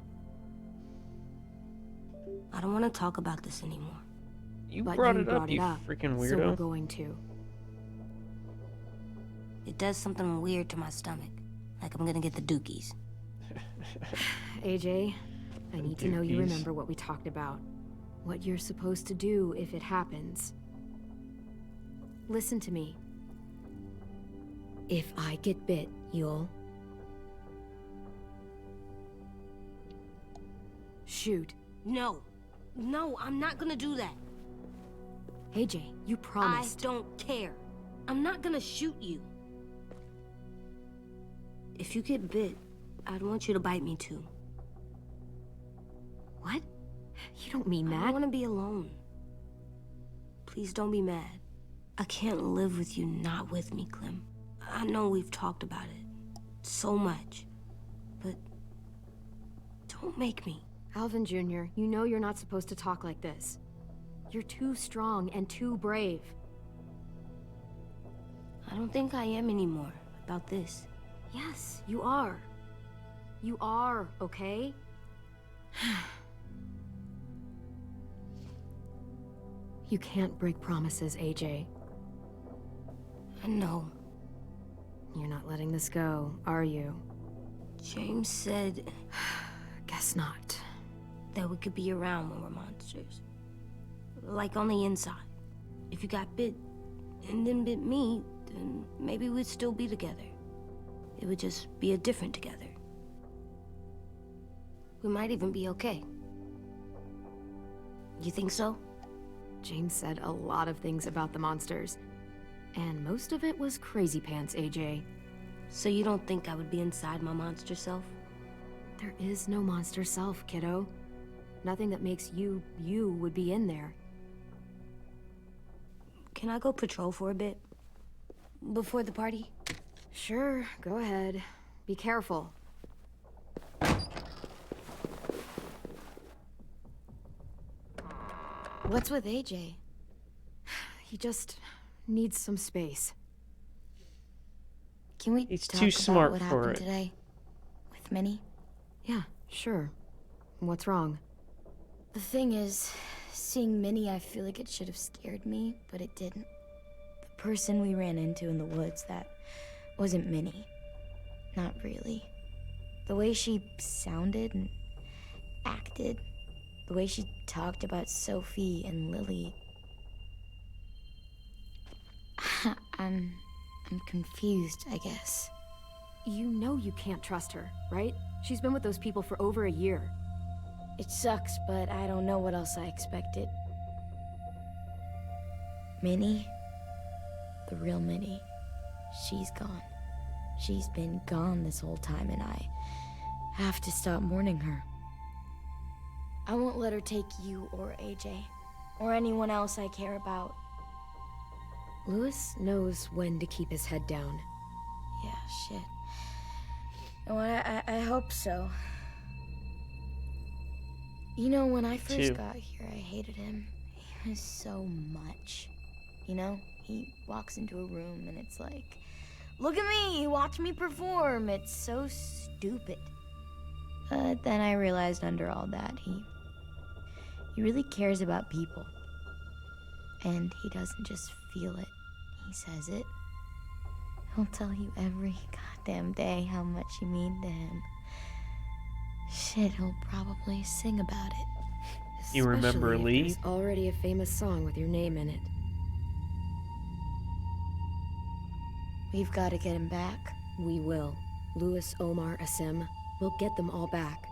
I don't want to talk about this anymore. You But brought you it up, brought you it up, freaking so we're weirdo. going to. It does something weird to my stomach. Like I'm gonna get the dookies. AJ, I need to know you Dookies. remember what we talked about. What you're supposed to do if it happens. Listen to me. If I get bit, you'll... shoot. No. No, I'm not gonna do that. AJ, you promised. I don't care. I'm not gonna shoot you. If you get bit, I'd want you to bite me too. What? You don't mean I that. don't want to be alone. Please don't be mad. I can't live with you not with me, Clem. I know we've talked about it so much, but don't make me. Alvin Jr., you know you're not supposed to talk like this. You're too strong and too brave. I don't think I am anymore about this. Yes, you are. You are, okay? You can't break promises, AJ. I know. You're not letting this go, are you? James said Guess not. that we could be around when we're monsters. Like on the inside. If you got bit and then bit me, then maybe we'd still be together. It would just be a different together. We might even be okay. You think so? James said a lot of things about the monsters. And most of it was crazy pants, AJ. So you don't think I would be inside my monster self? There is no monster self, kiddo. Nothing that makes you, you would be in there. Can I go patrol for a bit? Before the party? Sure, go ahead. Be careful. What's with AJ? He just needs some space. Can we He's talk too about smart what for happened it. today? With Minnie? Yeah, sure. What's wrong? The thing is, Seeing Minnie, I feel like it should have scared me, but it didn't. The person we ran into in the woods, that wasn't Minnie. Not really. The way she sounded and acted, the way she talked about Sophie and Lily. I'm confused, I guess. You know you can't trust her, right? She's been with those people for over a year. It sucks, but I don't know what else I expected. Minnie, the real Minnie, she's gone. She's been gone this whole time, and I have to stop mourning her. I won't let her take you or AJ, or anyone else I care about. Louis knows when to keep his head down. Yeah, shit. Oh, I hope so. You know, when I first got here, I hated him. He was so much. You know, he walks into a room and it's like, look at me, watch me perform. It's so stupid. But then I realized under all that, he really cares about people. And he doesn't just feel it, he says it. He'll tell you every goddamn day how much you mean to him. Shit, he'll probably sing about it. You remember Especially if Lee? There's already a famous song with your name in it. We've got to get him back. We will. Louis, Omar, Asim. We'll get them all back.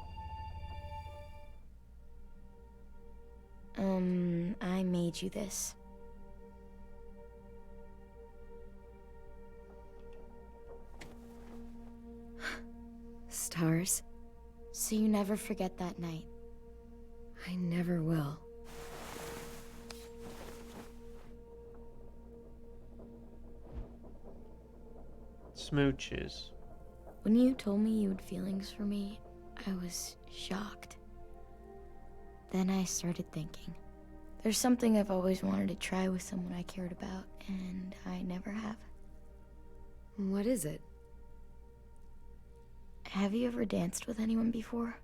I made you this. Stars? So you never forget that night. I never will. Smooches. When you told me you had feelings for me, I was shocked. Then I started thinking. There's something I've always wanted to try with someone I cared about, and I never have. What is it? Have you ever danced with anyone before?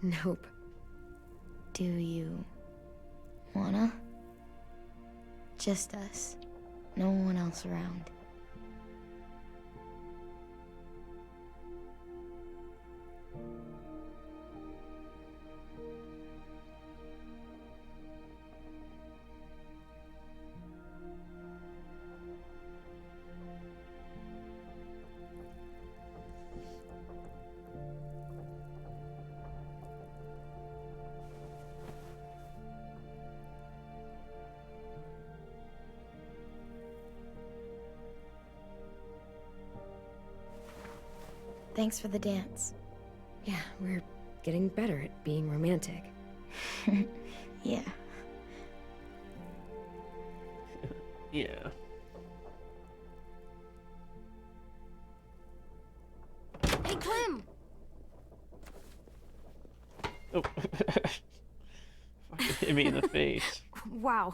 Nope. Do you wanna? Just us. No one else around. Thanks for the dance. Yeah, we're getting better at being romantic. Yeah. Yeah. Hey, Clem! Oh. Fucking hit me in the face. Wow.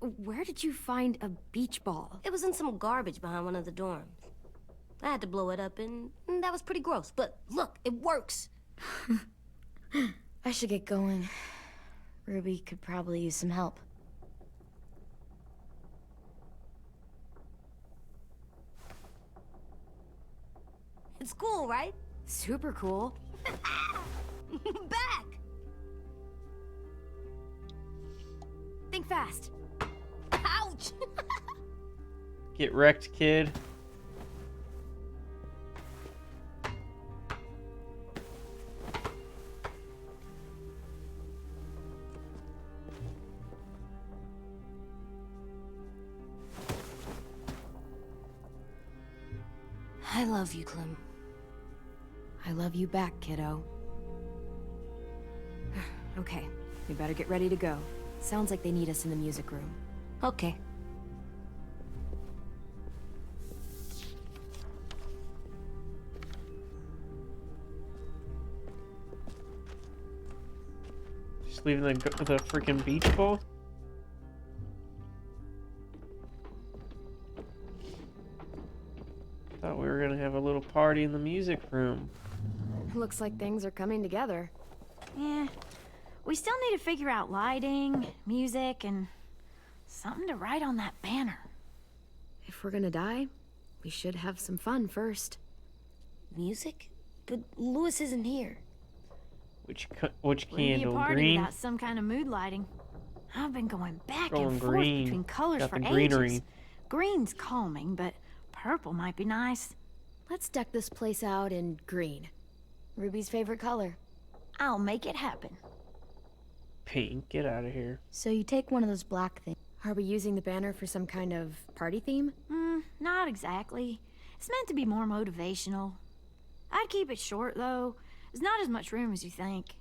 Where did you find a beach ball? It was in some garbage behind one of the dorms. I had to blow it up, and that was pretty gross. But look, it works. I should get going. Ruby could probably use some help. It's cool, right? Super cool. Back! Think fast. Ouch! Get wrecked, kid. I love you, Clem. I love you back, kiddo. Okay, we better get ready to go. Sounds like they need us in the music room. Okay. Just leaving the freaking beach ball? Thought we were gonna have a little party in the music room. Looks like things are coming together. Yeah, We still need to figure out lighting, music, and something to write on that banner. If we're gonna die, we should have some fun first. Music? But Louis isn't here. Which Wouldn't be a candle? party Green? without some kind of mood lighting. I've been going back Going and forth green. between colors Got for the ages. greenery. Green's calming, but purple might be nice. Let's deck this place out in green. Ruby's favorite color. I'll make it happen. Pink, get out of here. So you take one of those black things. Are we using the banner for some kind of party theme? Not exactly. It's meant to be more motivational. I'd keep it short, though. There's not as much room as you think.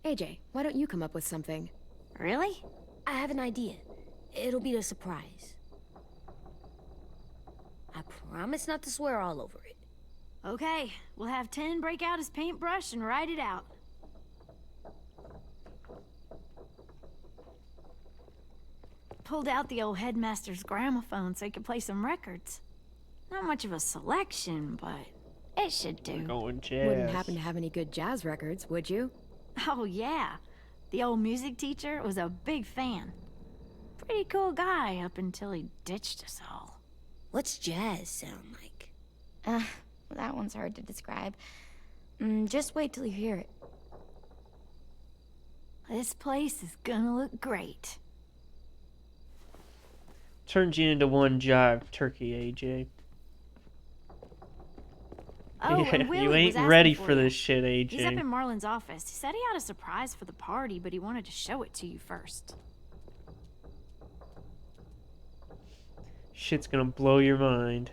AJ, why don't you come up with something? Really? I have an idea. It'll be a surprise. I promise not to swear all over it. Okay, we'll have 10 break out his paintbrush and write it out. Pulled out the old headmaster's gramophone so he could play some records. Not much of a selection, but it should do. Going jazz. Wouldn't happen to have any good jazz records, would you? Oh, yeah. The old music teacher was a big fan. Pretty cool guy up until he ditched us all. What's jazz sound like? That one's hard to describe. Just wait till you hear it. This place is gonna look great. Turns you into one jive turkey, AJ. Oh, Yeah, and Willie you was ain't asking ready for for you. this shit, AJ. He's up in Marlon's office. He said he had a surprise for the party, but he wanted to show it to you first. Shit's gonna blow your mind.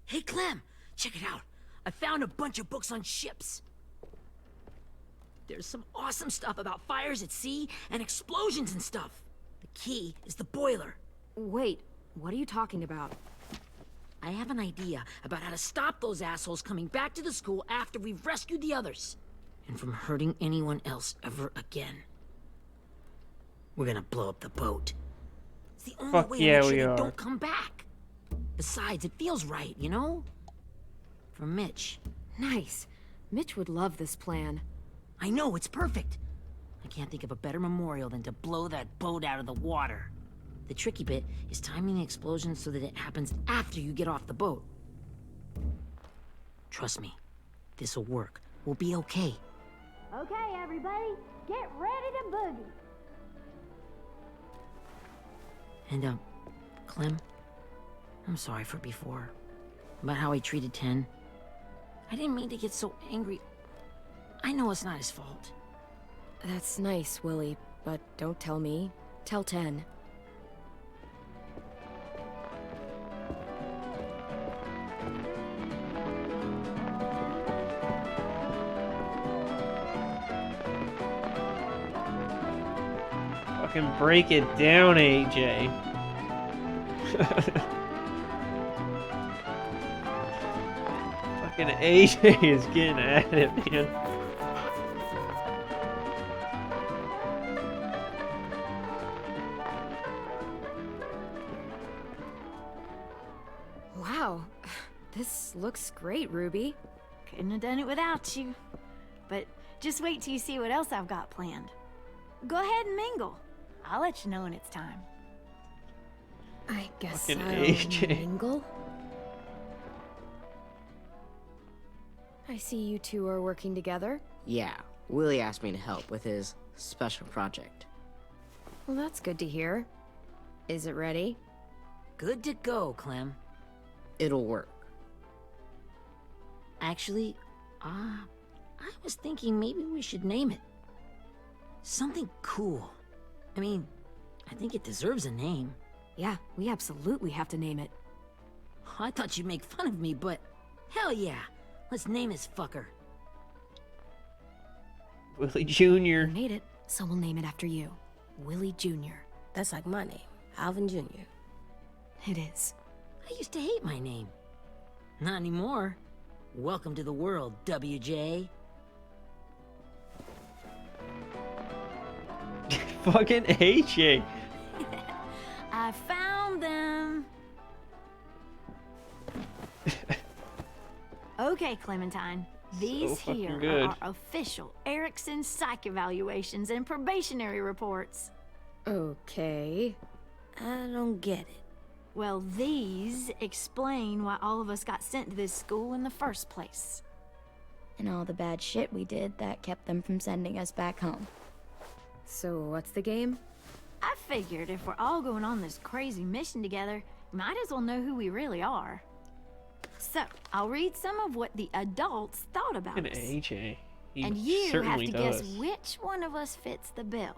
Hey, Clem, check it out. I found a bunch of books on ships. There's some awesome stuff about fires at sea and explosions and stuff. The key is the boiler. Wait, what are you talking about? I have an idea about how to stop those assholes coming back to the school after we've rescued the others. And from hurting anyone else ever again. We're gonna blow up the boat. It's the only Fuck way yeah, to make sure we they are. don't come back. Besides, it feels right, you know? For Mitch. Nice. Mitch would love this plan. I know, it's perfect. I can't think of a better memorial than to blow that boat out of the water. The tricky bit is timing the explosion so that it happens after you get off the boat. Trust me, this'll work. We'll be okay. Okay, everybody, get ready to boogie. And, Clem, I'm sorry for before. About how I treated Ten. I didn't mean to get so angry. I know it's not his fault. That's nice, Willie, but don't tell me. Tell 10. Fucking break it down, AJ. Fucking AJ is getting at it, man. Wow, this looks great, Ruby. Couldn't have done it without you. But just wait till you see what else I've got planned. Go ahead and mingle. I'll let you know when it's time. I guess Fucking I'll AJ. mingle. I see you two are working together. Yeah, Willie asked me to help with his special project. Well, that's good to hear. Is it ready? Good to go, Clem. It'll work. Actually, I was thinking maybe we should name it. Something cool. I mean, I think it deserves a name. Yeah, we absolutely have to name it. I thought you'd make fun of me, but hell yeah. Let's name this fucker. Willie Jr. I made it, so we'll name it after you. Willie Jr. That's like my name, Alvin Jr. It is. I used to hate my name. Not anymore. Welcome to the world, WJ. Fucking AJ. I found them. Okay, Clementine. These fucking here good. are our official Erickson psych evaluations and probationary reports. Okay. I don't get it. Well, these explain why all of us got sent to this school in the first place. And all the bad shit we did that kept them from sending us back home. So what's the game? I figured if we're all going on this crazy mission together, we might as well know who we really are. So, I'll read some of what the adults thought about Look at us. AJ. He And you have certainly to does. guess which one of us fits the bill.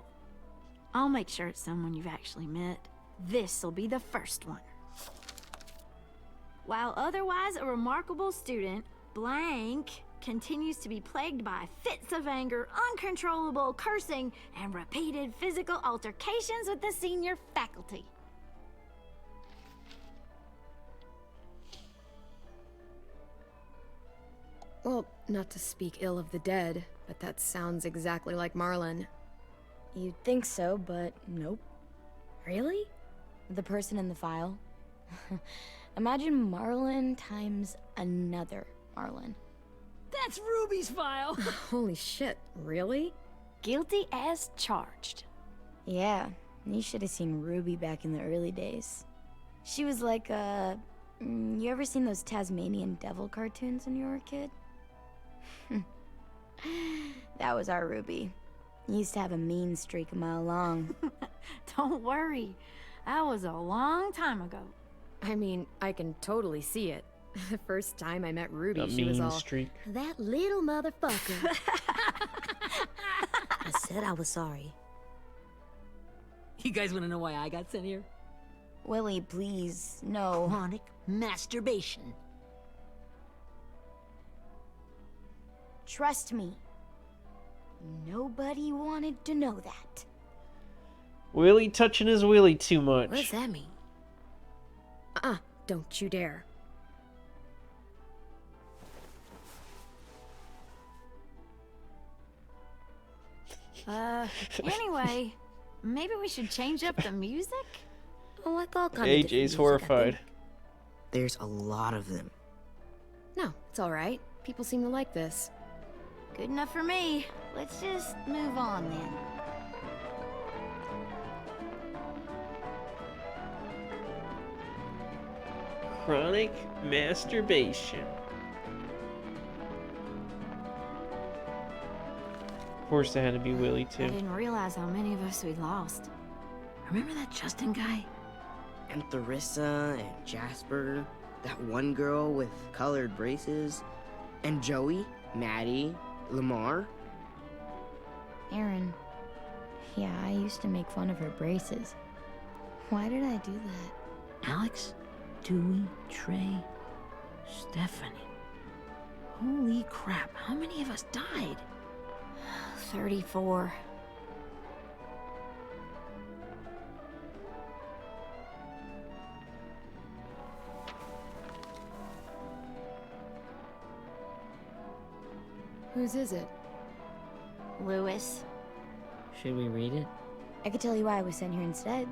I'll make sure it's someone you've actually met. This'll be the first one. While otherwise a remarkable student, blank continues to be plagued by fits of anger, uncontrollable cursing, and repeated physical altercations with the senior faculty. Well, not to speak ill of the dead, but that sounds exactly like Marlon. You'd think so, but nope. Really? The person in the file. Imagine Marlon times another Marlon. That's Ruby's file. Holy shit, really? Guilty as charged. Yeah, you should have seen Ruby back in the early days. She was like you ever seen those Tasmanian devil cartoons when you were a kid? That was our Ruby. He used to have a mean streak a mile long. Don't worry. That was a long time ago. I mean, I can totally see it. The first time I met Ruby, A she was mean all, streak. That little motherfucker. I said I was sorry. You guys want to know why I got sent here? Willie, please, no. Chronic masturbation. Trust me. Nobody wanted to know that. Willie touching his willy too much. What does that mean? Don't you dare. Anyway, maybe we should change up the music? I like all kinds of different AJ's music, I horrified. think. There's a lot of them. No, it's alright. People seem to like this. Good enough for me. Let's just move on then. Chronic masturbation. Of course, there had to be Willie I too. didn't realize how many of us we'd lost. Remember that Justin guy? And Theresa and Jasper, that one girl with colored braces, and Joey, Maddie, Lamar. Aaron. Yeah, I used to make fun of her braces. Why did I do that? Alex, Dewey, Trey, Stephanie. Holy crap, how many of us died? 34. Whose is it? Lewis. Should we read it? I could tell you why I was sent here instead.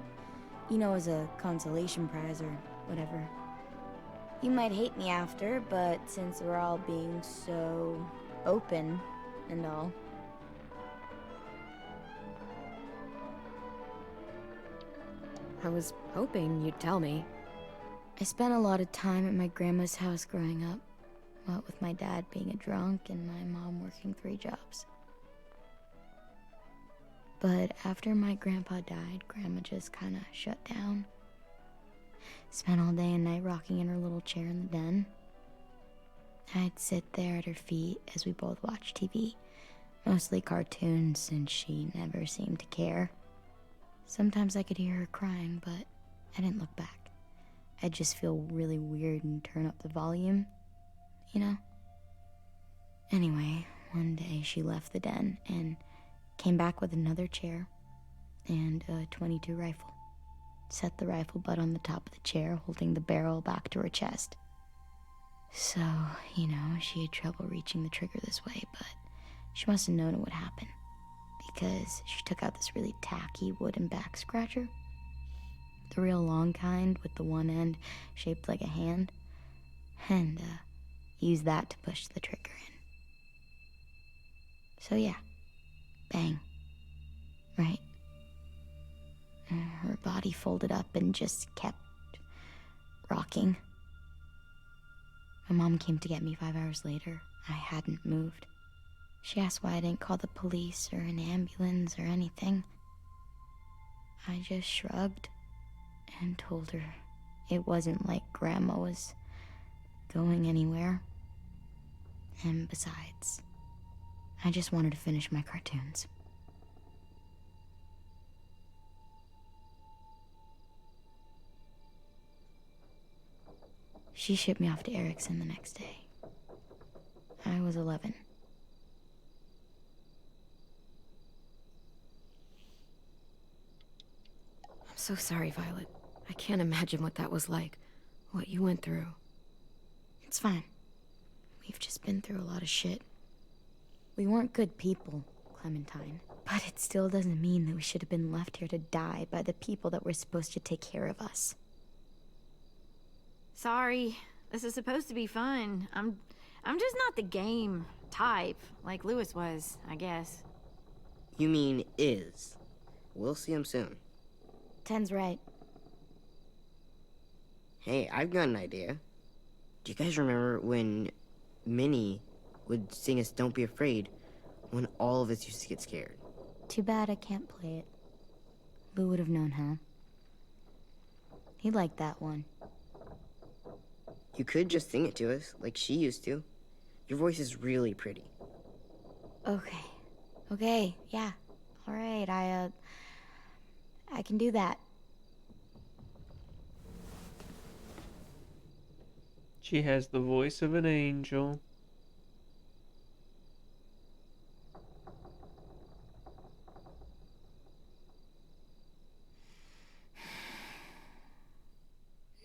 You know, as a consolation prize or whatever. You might hate me after, but since we're all being so open and all. I was hoping you'd tell me. I spent a lot of time at my grandma's house growing up. What with my dad being a drunk and my mom working 3 jobs. But after my grandpa died, Grandma just kind of shut down. Spent all day and night rocking in her little chair in the den. I'd sit there at her feet as we both watched TV. Mostly cartoons, since she never seemed to care. Sometimes I could hear her crying, but I didn't look back. I'd just feel really weird and turn up the volume, you know? Anyway, one day she left the den and came back with another chair and a .22 rifle. Set the rifle butt on the top of the chair, holding the barrel back to her chest. So, you know, she had trouble reaching the trigger this way, but she must have known it would happen, because she took out this really tacky wooden back scratcher. The real long kind with the one end shaped like a hand. And, use that to push the trigger in. So yeah, bang. Right? Her body folded up and just kept rocking. My mom came to get me 5 hours later. I hadn't moved. She asked why I didn't call the police or an ambulance or anything. I just shrugged and told her it wasn't like Grandma was going anywhere. And besides, I just wanted to finish my cartoons. She shipped me off to Erickson the next day. I was 11. I'm so sorry, Violet. I can't imagine what that was like. What you went through. It's fine. We've just been through a lot of shit. We weren't good people, Clementine. But it still doesn't mean that we should have been left here to die by the people that were supposed to take care of us. Sorry. This is supposed to be fun. I'm just not the game type, like Lewis was, I guess. You mean is. We'll see him soon. Ten's right. Hey, I've got an idea. Do you guys remember when Minnie would sing us Don't Be Afraid when all of us used to get scared? Too bad I can't play it. Lou would have known how. He liked that one. You could just sing it to us, like she used to. Your voice is really pretty. Okay, yeah. Alright, I can do that. She has the voice of an angel.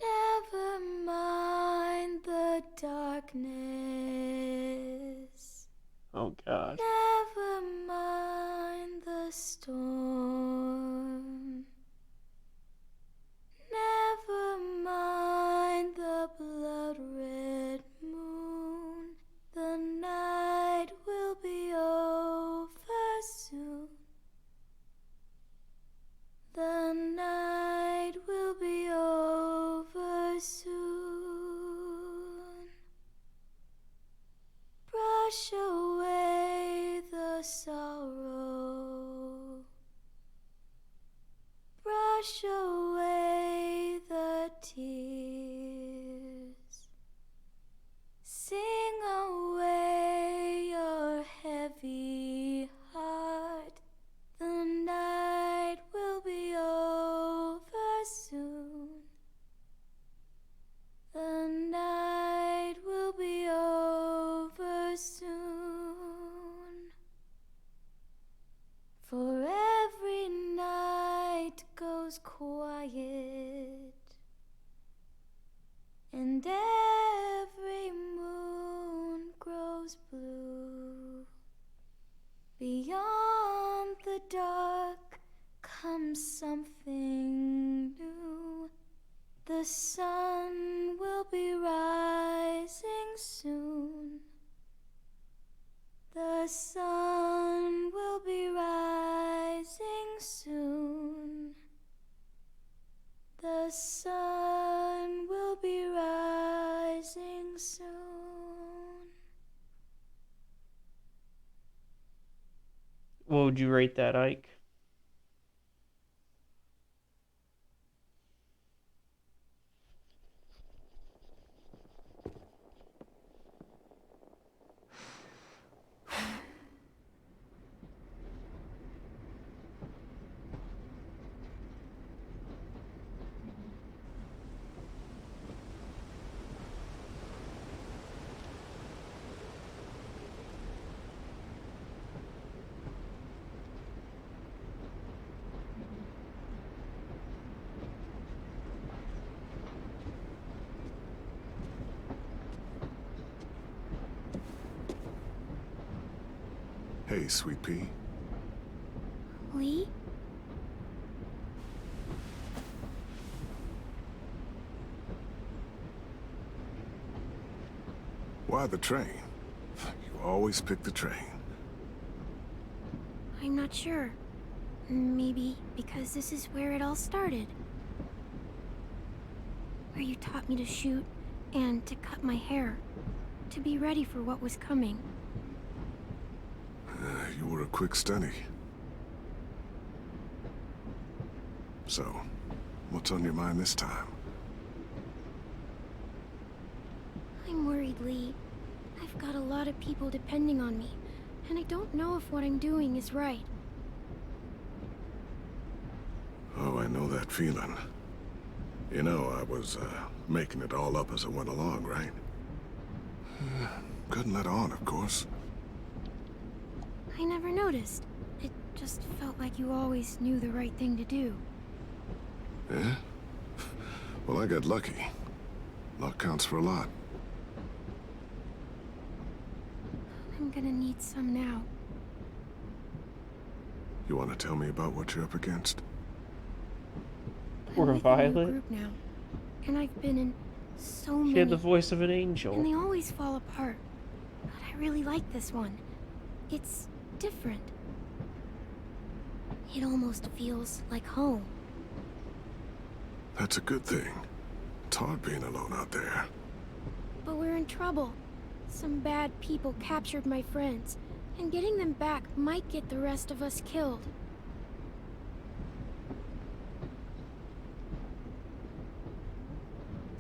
Never mind the darkness. Oh God. Never mind the storm. Never mind the blood-red moon. The night will be over soon. The night will be over soon. Brush away the sorrow. Brush away the tears. Sing away your heavy heart. The night will be over soon. The night will be over soon. For every night goes quiet, and every moon grows blue. Beyond the dark comes something new. The sun will be rising soon. The sun will be rising soon. The sun will be rising soon. What would you rate that, Ike? Hey, Sweet Pea. Lee? Why the train? You always pick the train. I'm not sure. Maybe because this is where it all started. Where you taught me to shoot and to cut my hair. To be ready for what was coming. You were a quick study. So, what's on your mind this time? I'm worried, Lee. I've got a lot of people depending on me, and I don't know if what I'm doing is right. Oh, I know that feeling. You know, I was, making it all up as I went along, right? Couldn't let on, of course. I never noticed. It just felt like you always knew the right thing to do. Yeah? Well, I got lucky. Luck counts for a lot. I'm gonna need some now. You want to tell me about what you're up against? Poor I'm with a new Violet. group now, and I've been in so many. She had the voice of an And angel. they always fall apart. But I really like this one. It's different. It almost feels like home. That's a good thing. It's hard being alone out there. But we're in trouble. Some bad people captured my friends, and getting them back might get the rest of us killed.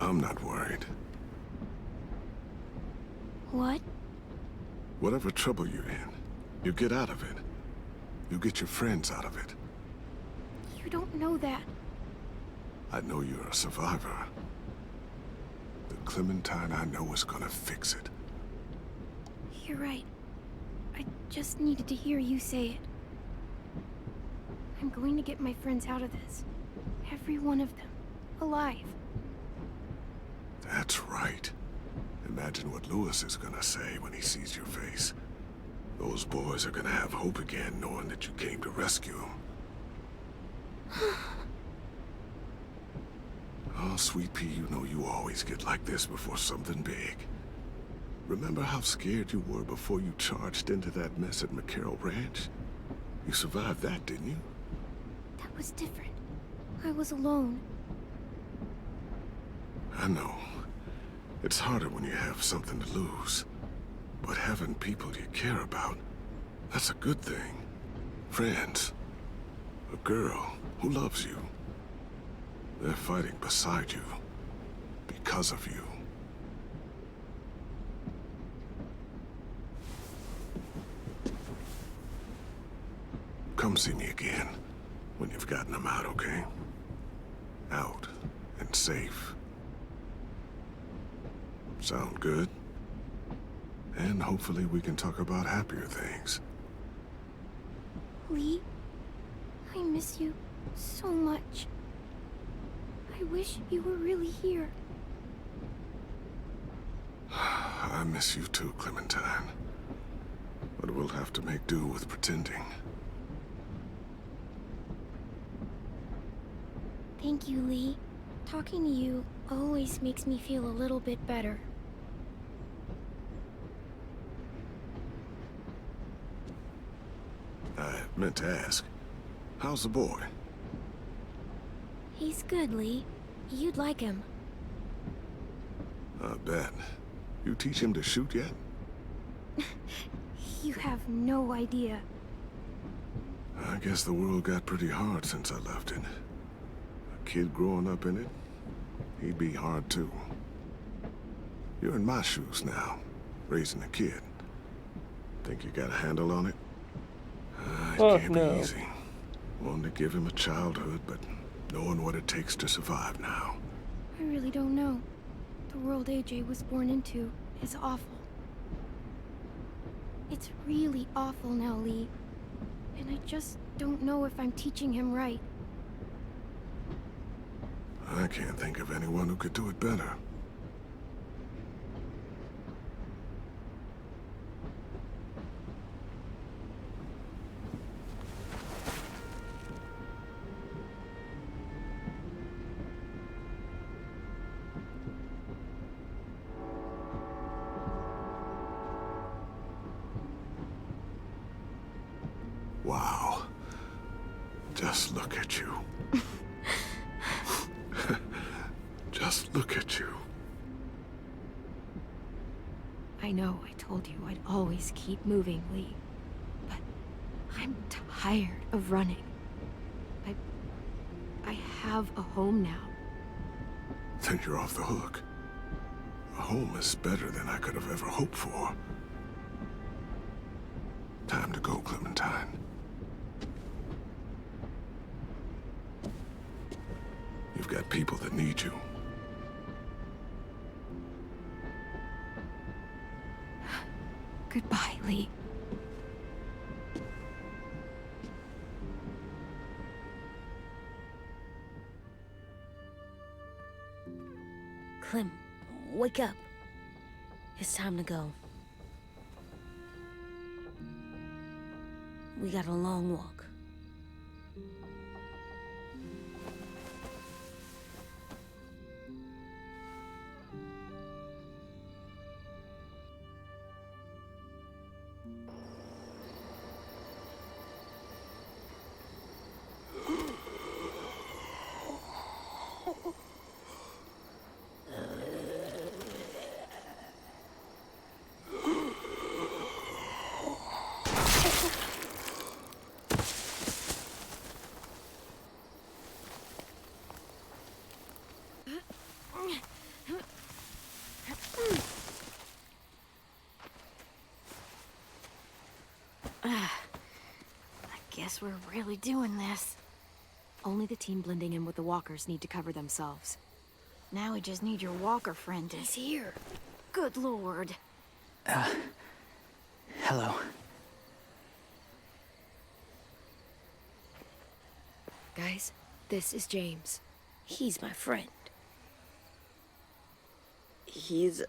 I'm not worried. What? Whatever trouble you're in, you get out of it. You get your friends out of it. You don't know that. I know you're a survivor. The Clementine I know is gonna fix it. You're right. I just needed to hear you say it. I'm going to get my friends out of this. Every one of them. Alive. That's right. Imagine what Lewis is gonna say when he sees your face. Those boys are gonna have hope again knowing that you came to rescue them. Oh, Sweet Pea, you know you always get like this before something big. Remember how scared you were before you charged into that mess at McCarroll Ranch? You survived that, didn't you? That was different. I was alone. I know. It's harder when you have something to lose. But having people you care about, that's a good thing. Friends. A girl who loves you. They're fighting beside you. Because of you. Come see me again when you've gotten them out, okay? Out and safe. Sound good? And hopefully we can talk about happier things. Lee, I miss you so much. I wish you were really here. I miss you too, Clementine. But we'll have to make do with pretending. Thank you, Lee. Talking to you always makes me feel a little bit better. I meant to ask, how's the boy? He's good, Lee. You'd like him. I bet. You teach him to shoot yet? You have no idea. I guess the world got pretty hard since I left it. A kid growing up in it, he'd be hard too. You're in my shoes now, raising a kid. Think you got a handle on it? It can't be easy. Wanting to give him a childhood, but knowing what it takes to survive now. I really don't know. The world AJ was born into is awful. It's really awful now, Lee. And I just don't know if I'm teaching him right. I can't think of anyone who could do it better. Wow. Just look at you. Just look at you. I know I told you I'd always keep moving, Lee. But I'm tired of running. I have a home now. Then you're off the hook. A home is better than I could have ever hoped for. Time to go, Clementine. You've got people that need you. Goodbye, Lee. Clem, wake up. It's time to go. We got a long walk. I guess we're really doing this. Only the team blending in with the walkers need to cover themselves. Now we just need your walker friend to... He's here. Good lord. Hello. Guys, this is James. He's my friend. He's,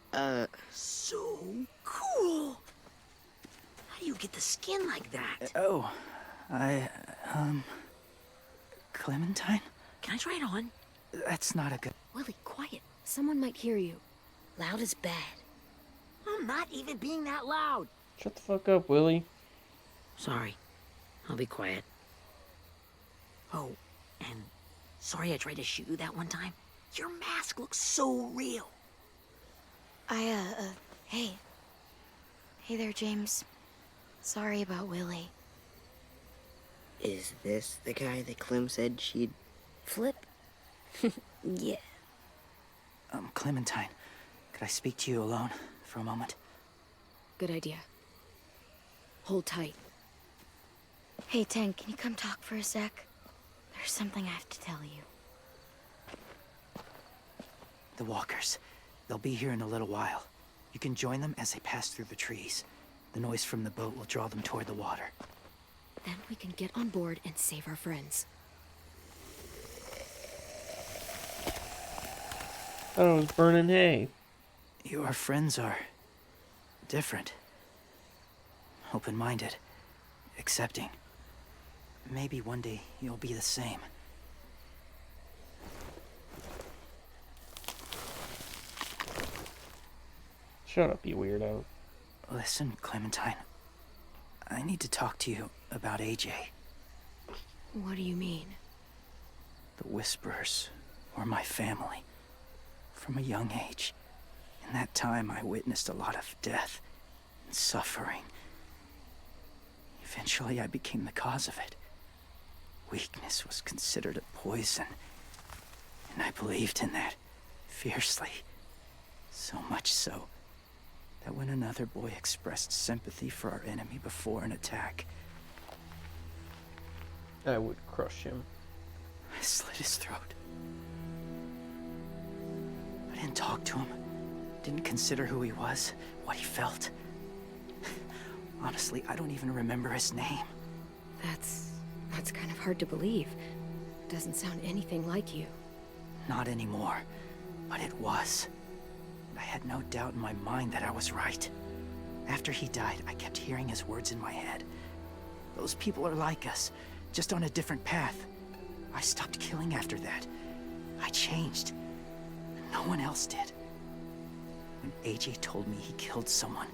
so cool. How do you get the skin like that? Oh, Clementine? Can I try it on? That's not a good... Willie, quiet. Someone might hear you. Loud is bad. I'm not even being that loud. Shut the fuck up, Willie. Sorry. I'll be quiet. Oh, and sorry I tried to shoot you that one time. Your mask looks so real. Hey. Hey there, James. Sorry about Willie. Is this the guy that Clem said she'd... Flip? Yeah. Clementine, could I speak to you alone for a moment? Good idea. Hold tight. Hey, Tank, can you come talk for a sec? There's something I have to tell you. The walkers. They'll be here in a little while. You can join them as they pass through the trees. The noise from the boat will draw them toward the water. Then we can get on board and save our friends. Oh, it's burning hay. Your friends are... different. Open-minded. Accepting. Maybe one day you'll be the same. Shut up, you weirdo. Listen, Clementine. I need to talk to you about AJ. What do you mean? The Whisperers were my family. From a young age. In that time, I witnessed a lot of death and suffering. Eventually, I became the cause of it. Weakness was considered a poison. And I believed in that fiercely. So much so that when another boy expressed sympathy for our enemy before an attack, I would crush him. I slit his throat. I didn't talk to him. Didn't consider who he was, what he felt. Honestly, I don't even remember his name. That's kind of hard to believe. Doesn't sound anything like you. Not anymore, but it was. I had no doubt in my mind that I was right. After he died, I kept hearing his words in my head. Those people are like us, just on a different path. I stopped killing after that. I changed. No one else did. When AJ told me he killed someone,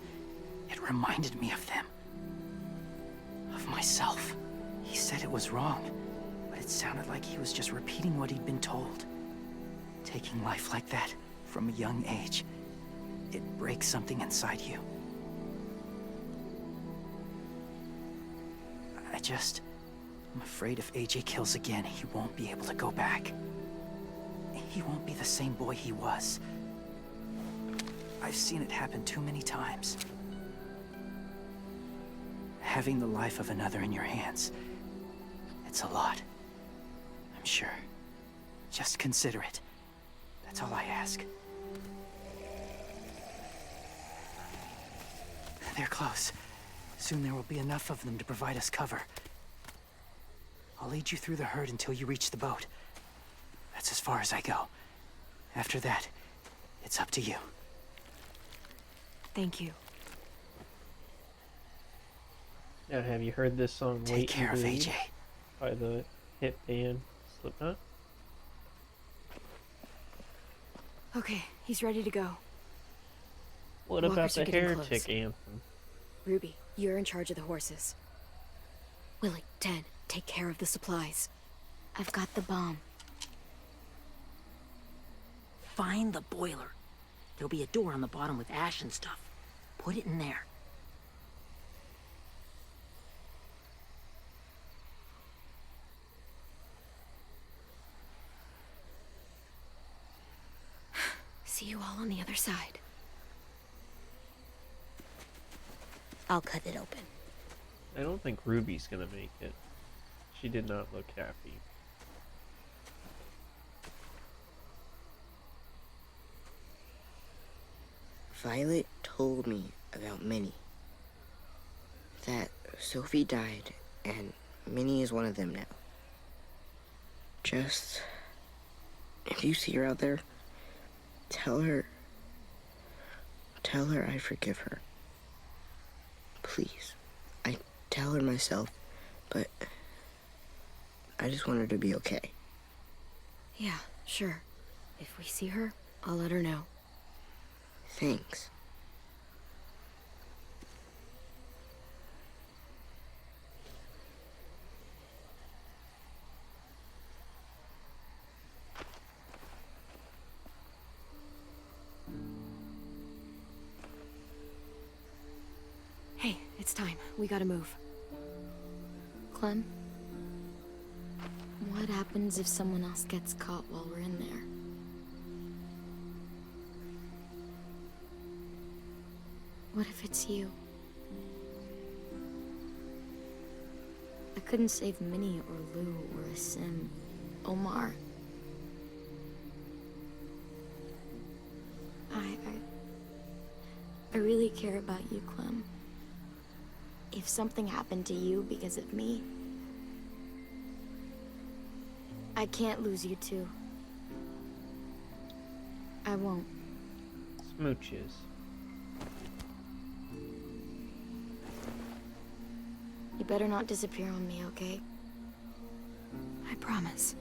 it reminded me of them. Of myself. He said it was wrong, but it sounded like he was just repeating what he'd been told. Taking life like that from a young age, it breaks something inside you. I'm afraid if AJ kills again, he won't be able to go back. He won't be the same boy he was. I've seen it happen too many times. Having the life of another in your hands, it's a lot. I'm sure. Just consider it. That's all I ask. They're close. Soon there will be enough of them to provide us cover. I'll lead you through the herd until you reach the boat. That's as far as I go. After that, it's up to you. Thank you. Now, have you heard this song, Take Wait care and of Believe, AJ. by the hit band Slipknot? Okay, he's ready to go. What Walkers about are the getting Heretic close. anthem? Ruby, you're in charge of the horses. Willie, Ted, take care of the supplies. I've got the bomb. Find the boiler. There'll be a door on the bottom with ash and stuff. Put it in there. See you all on the other side. I'll cut it open. I don't think Ruby's gonna make it. She did not look happy. Violet told me about Minnie. That Sophie died, and Minnie is one of them now. Just... if you see her out there, tell her I forgive her. Please. I tell her myself, but I just want her to be okay. Yeah, sure. If we see her, I'll let her know. Thanks. Hey, it's time. We gotta move. Clem? What happens if someone else gets caught while we're in there? What if it's you? I couldn't save Minnie or Lou or Asim. Omar. I really care about you, Clem. If something happened to you because of me, I can't lose you too. I won't. Smooches. You better not disappear on me, okay? I promise.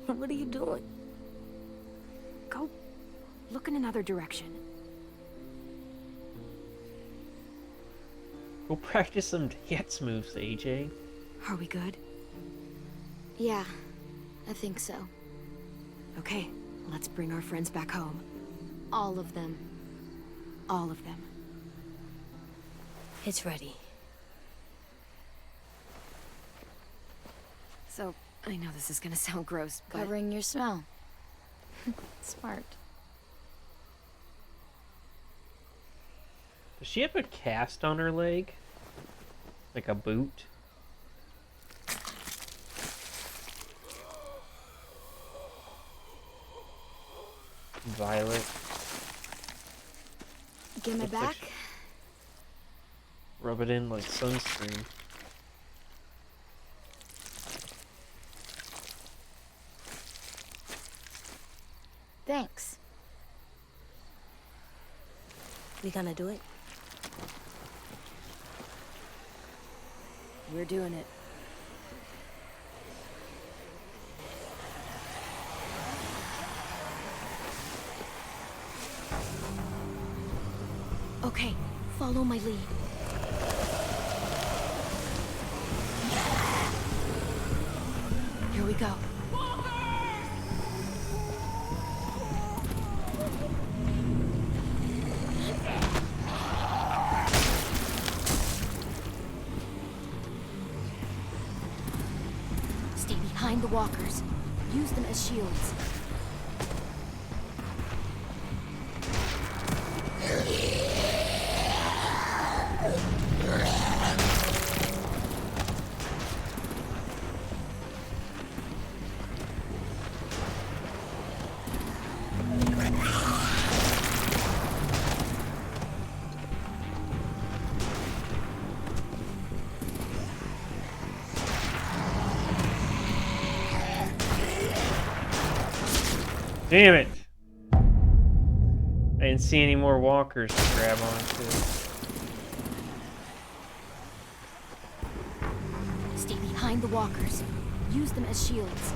What are you doing? Go look in another direction. Go practice some dance moves, AJ. Are we good? Yeah, I think so. Okay, let's bring our friends back home. All of them. All of them. It's ready. So, I know this is gonna sound gross, but... Covering your smell. Smart. Does she have a cast on her leg? Like a boot? Violet. Get my Looks like back? Rub it in like sunscreen. Thanks. We gonna do it? We're doing it. Okay, follow my lead. we go. Stay behind the walkers. Use them as shields. Damn it! I didn't see any more walkers to grab onto. Stay behind the walkers. Use them as shields.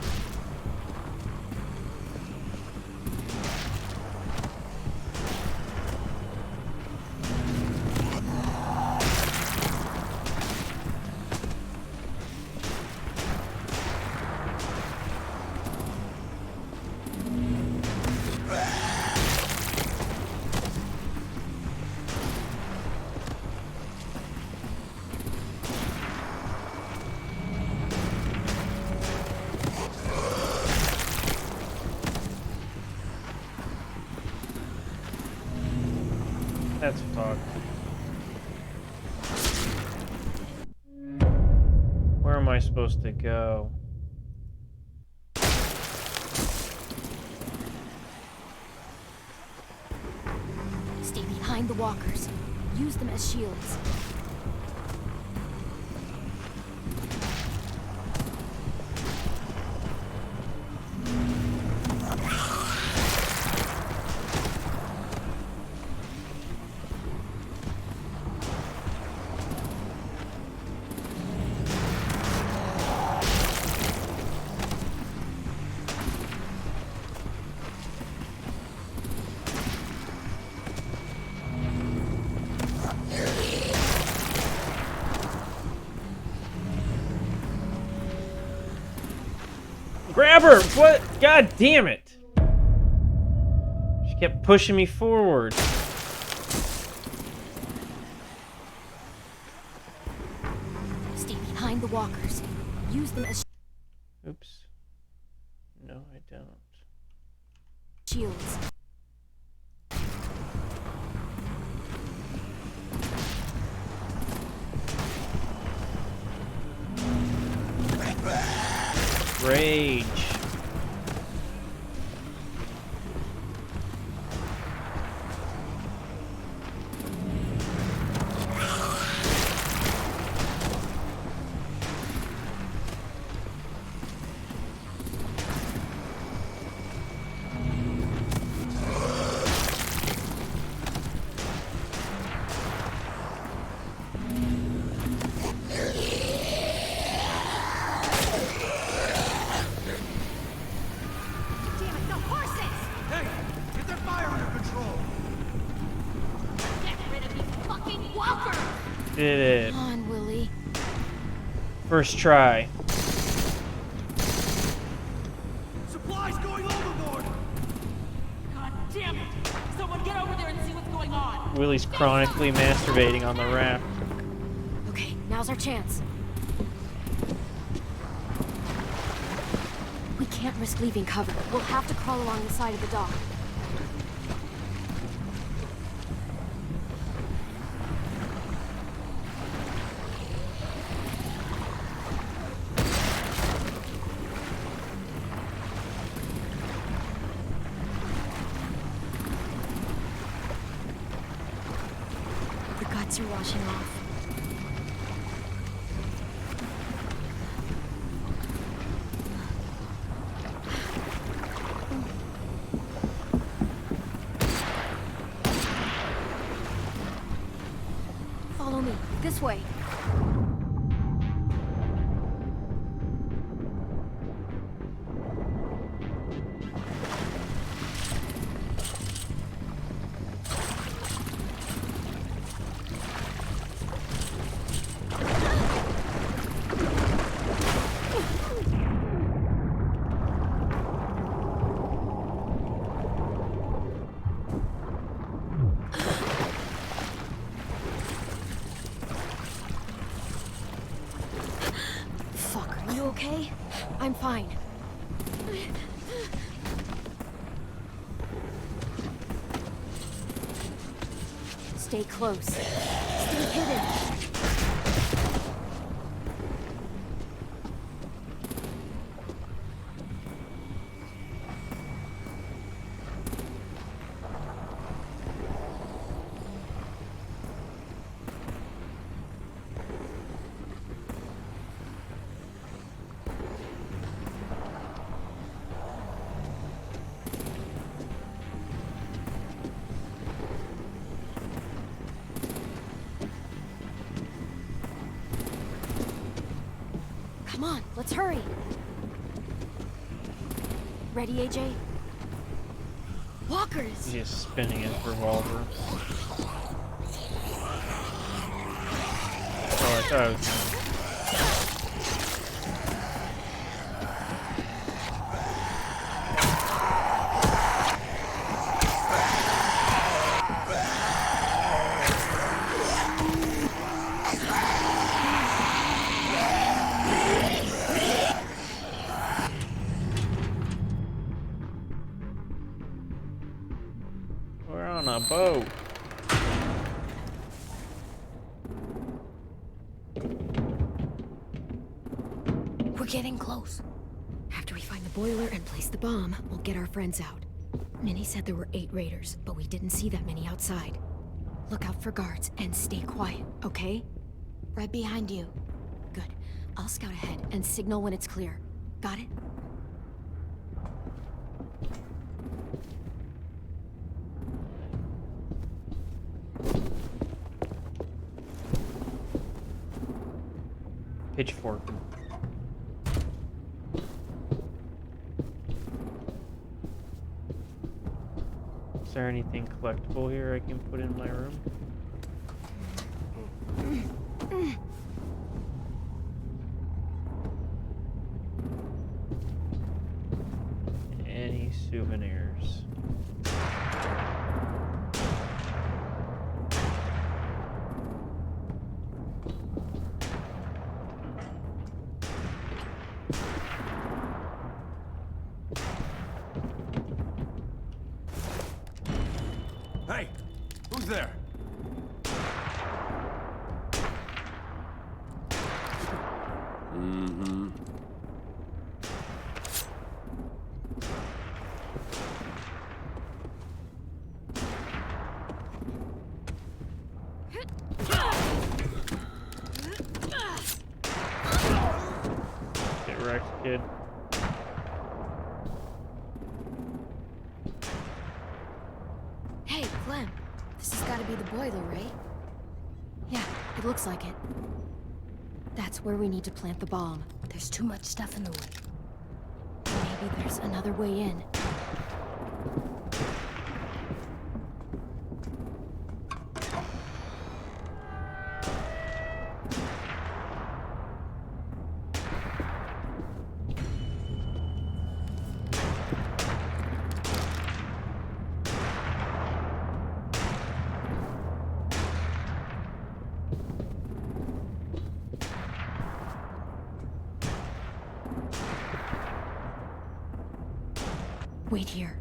That's fucked. Where am I supposed to go? Stay behind the walkers. Use them as shields. Grab her! What? God damn it! She kept pushing me forward. Stay behind the walkers. Use them as Oops. No, I don't. shields. Rage. Did it. Come on, Willie. First try. Supplies going overboard! God damn it! Someone get over there and see what's going on! Willie's chronically masturbating on the raft. Okay, now's our chance. We can't risk leaving cover. We'll have to crawl along the side of the dock. The guts are washing off. Follow me. This way. okay? I'm fine. Stay close. Stay hidden. Come on, let's hurry. Ready, AJ? Walkers! He's just spinning his revolver. Oh, I thought I was... We're on a boat. We're getting close. After we find the boiler and place the bomb, we'll get our friends out. Minnie said there were 8 raiders, but we didn't see that many outside. Look out for guards and stay quiet, okay? Right behind you. Good. I'll scout ahead and signal when it's clear. Got it? Pitchfork. Is there anything collectible here I can put in my room? Any souvenirs? Hey, who's there? Mm-hmm. Get wrecked, kid. Hey, Clem. This has got to be the boiler, right? Yeah, it looks like it. That's where we need to plant the bomb. There's too much stuff in the way. Maybe there's another way in. Wait here.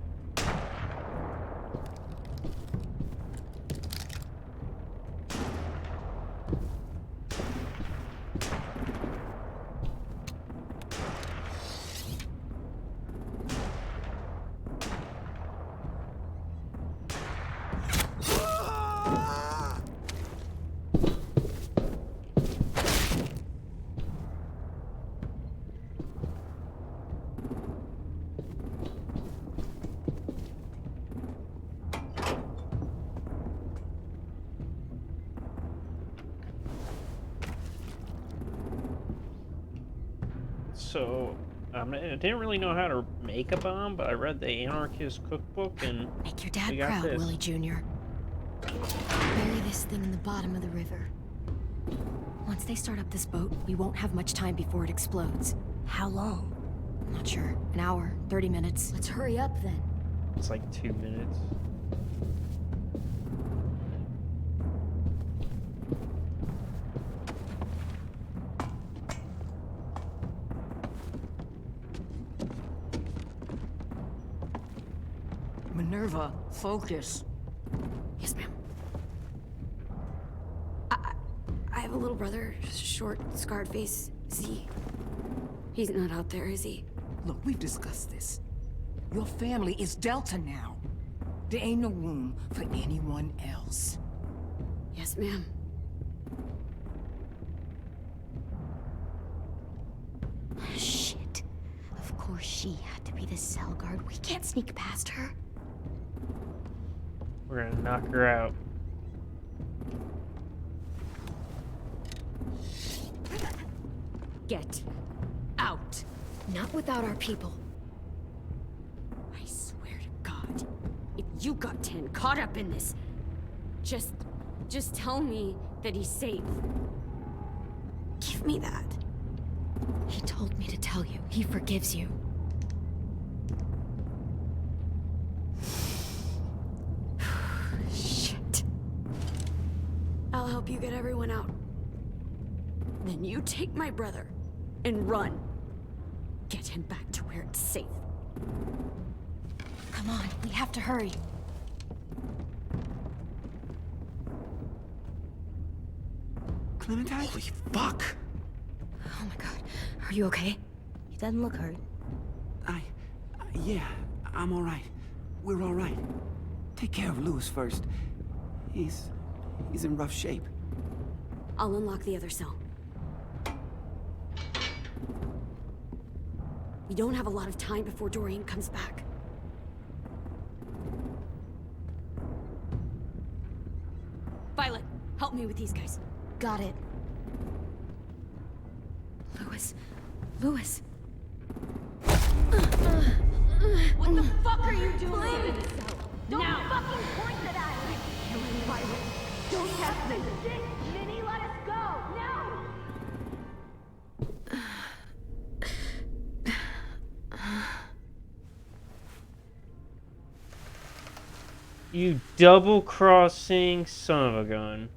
So, I didn't really know how to make a bomb, but I read the Anarchist Cookbook and Make your dad we got proud, this. Willie Jr. Bury this thing in the bottom of the river. Once they start up this boat, we won't have much time before it explodes. How long? Not sure. An hour, 30 minutes. Let's hurry up then. It's like 2 minutes. Minerva, focus. Yes, ma'am. I have a little brother, short, scarred face. He's not out there, is he? Look, we've discussed this. Your family is Delta now. There ain't no room for anyone else. Yes, ma'am. Shit. Of course she had to be the cell guard. We can't sneak past her. We're gonna knock her out. Get out. Not without our people. I swear to God, if you got 10 caught up in this, just tell me that he's safe. Give me that. He told me to tell you. He forgives you. Shit. I'll help you get everyone out. Then you take my brother and run. Get him back to where it's safe. Come on, we have to hurry. Clementine? Holy fuck! Oh my god. Are you okay? He doesn't look hurt. Yeah, I'm alright. We're alright. Take care of Louis first. He's in rough shape. I'll unlock the other cell. We don't have a lot of time before Dorian comes back. Violet, help me with these guys. Got it. Louis. Louis. What the fuck are you doing? Don't fucking point that at me! Killing Violet. Don't test me! Minnie, let us go! No! You double-crossing son of a gun.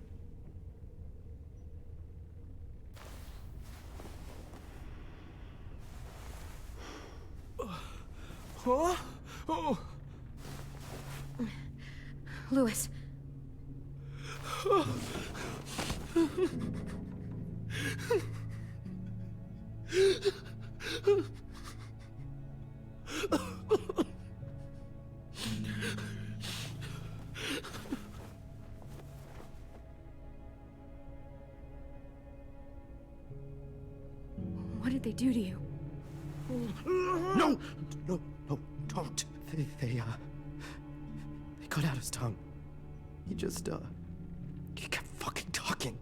Huh? Oh. Louis. What did they do to you? No, don't. They cut out his tongue. He kept fucking talking.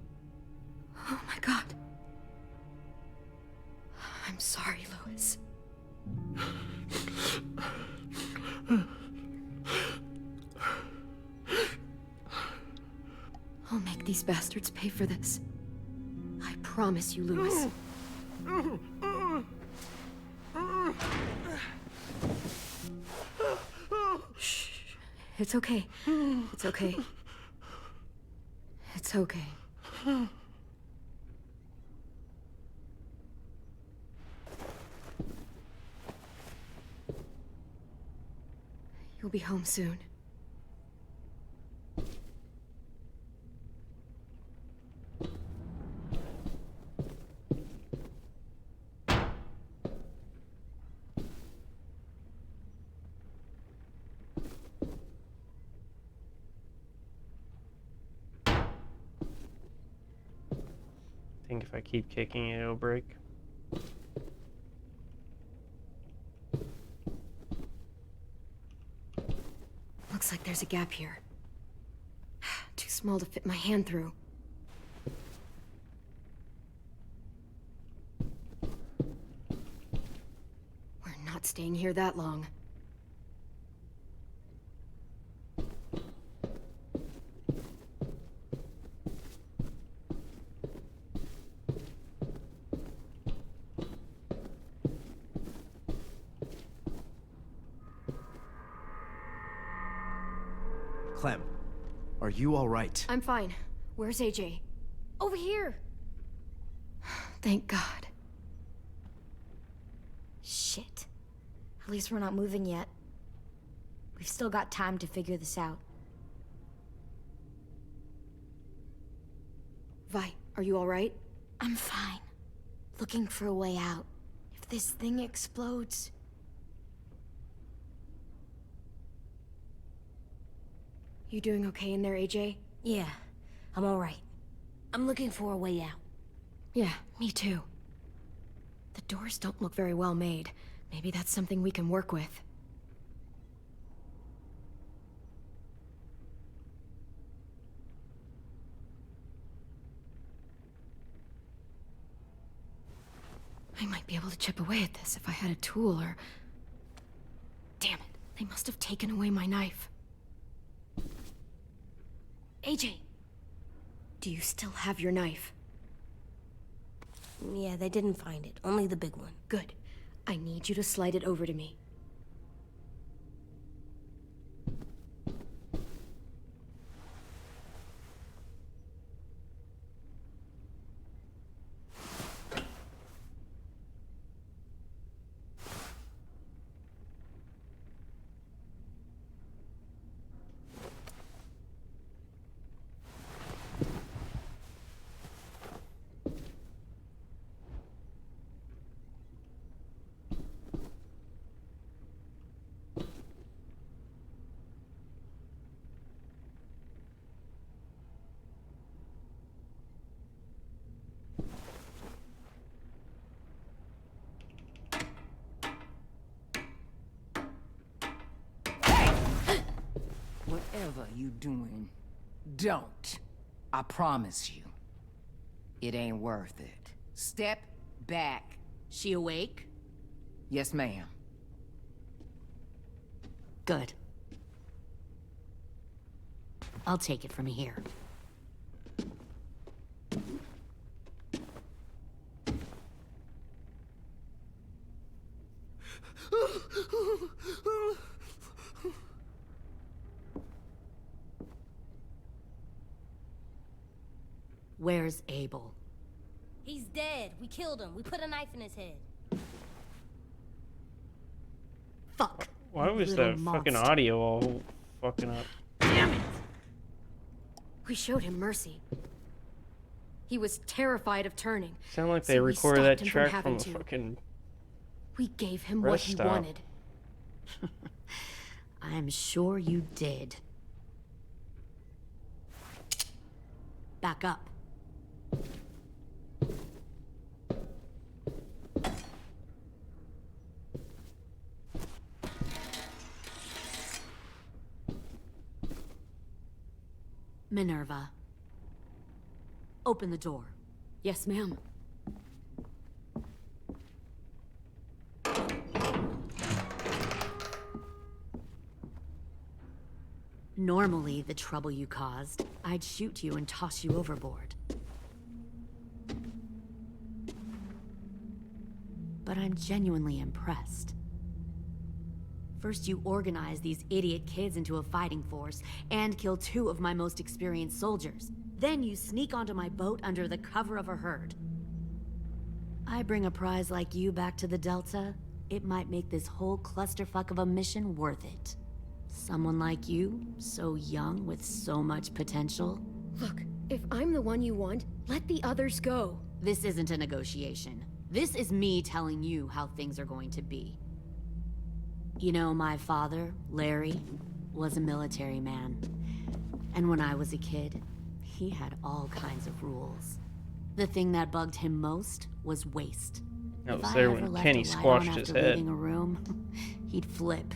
Oh my god. I'm sorry, Louis. I'll make these bastards pay for this. I promise you, Louis. Shh. It's okay. It's okay. It's okay. You'll be home soon. I think if I keep kicking it, it'll break. Looks like there's a gap here. Too small to fit my hand through. We're not staying here that long. Clem, are you all right? I'm fine. Where's AJ? Over here! Thank God. Shit. At least we're not moving yet. We've still got time to figure this out. Vi, are you alright? I'm fine. Looking for a way out. If this thing explodes... You doing okay in there, AJ? Yeah, I'm alright. I'm looking for a way out. Yeah, me too. The doors don't look very well made. Maybe that's something we can work with. I might be able to chip away at this if I had a tool or... Damn it, they must have taken away my knife. AJ, do you still have your knife? Yeah, they didn't find it. Only the big one. Good. I need you to slide it over to me. Whatever you doing, don't. I promise you. It ain't worth it. Step back. She awake? Yes, ma'am. Good. I'll take it from here. Where's Abel? He's dead. We killed him. We put a knife in his head. Fuck. Why was Little the fucking monster. audio all fucking up? Damn it! We showed him mercy. He was terrified of turning. Sound like so they we recorded stopped that him track having from a to. fucking We gave him what rest he stop. wanted. I'm sure you did. Back up. Minerva. Open the door. Yes, ma'am. Normally, the trouble you caused, I'd shoot you and toss you overboard. But I'm genuinely impressed. First, you organize these idiot kids into a fighting force and kill 2 of my most experienced soldiers. Then you sneak onto my boat under the cover of a herd. I bring a prize like you back to the Delta, it might make this whole clusterfuck of a mission worth it. Someone like you, so young with so much potential. Look, if I'm the one you want, let the others go. This isn't a negotiation. This is me telling you how things are going to be. You know, my father, Larry, was a military man. And when I was a kid, he had all kinds of rules. The thing that bugged him most was waste. That If was I there ever when left Kenny a light squashed on his after head. leaving a room, he'd flip.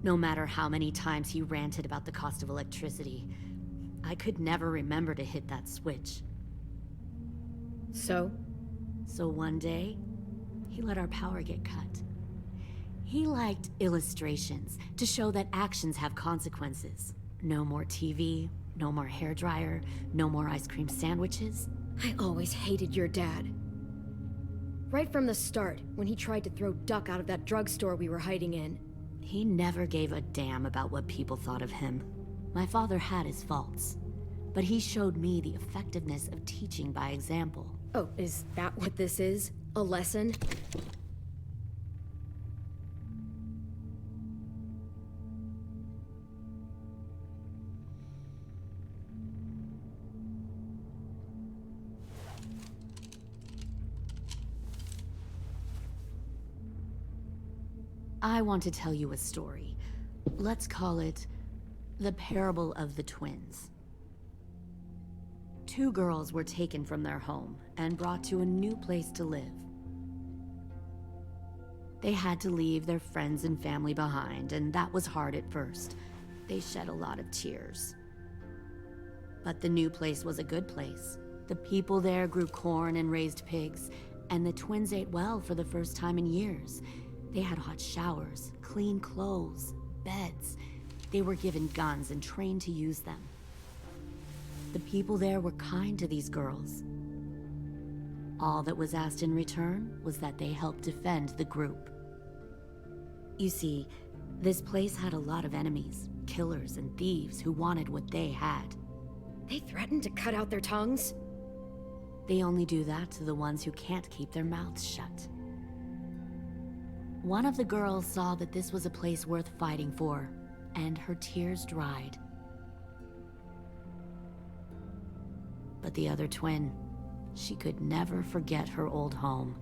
No matter how many times he ranted about the cost of electricity, I could never remember to hit that switch. So? So one day, he let our power get cut. He liked illustrations to show that actions have consequences. No more TV, no more hairdryer, no more ice cream sandwiches. I always hated your dad. Right from the start, when he tried to throw Duck out of that drugstore we were hiding in. He never gave a damn about what people thought of him. My father had his faults, but he showed me the effectiveness of teaching by example. Oh, is that what this is? A lesson? I want to tell you a story. Let's call it The Parable of the Twins. 2 girls were taken from their home and brought to a new place to live. They had to leave their friends and family behind, and that was hard at first. They shed a lot of tears. But the new place was a good place. The people there grew corn and raised pigs, and the twins ate well for the first time in years. They had hot showers, clean clothes, beds. They were given guns and trained to use them. The people there were kind to these girls. All that was asked in return was that they help defend the group. You see, this place had a lot of enemies, killers and thieves who wanted what they had. They threatened to cut out their tongues? They only do that to the ones who can't keep their mouths shut. One of the girls saw that this was a place worth fighting for, and her tears dried. But the other twin, she could never forget her old home.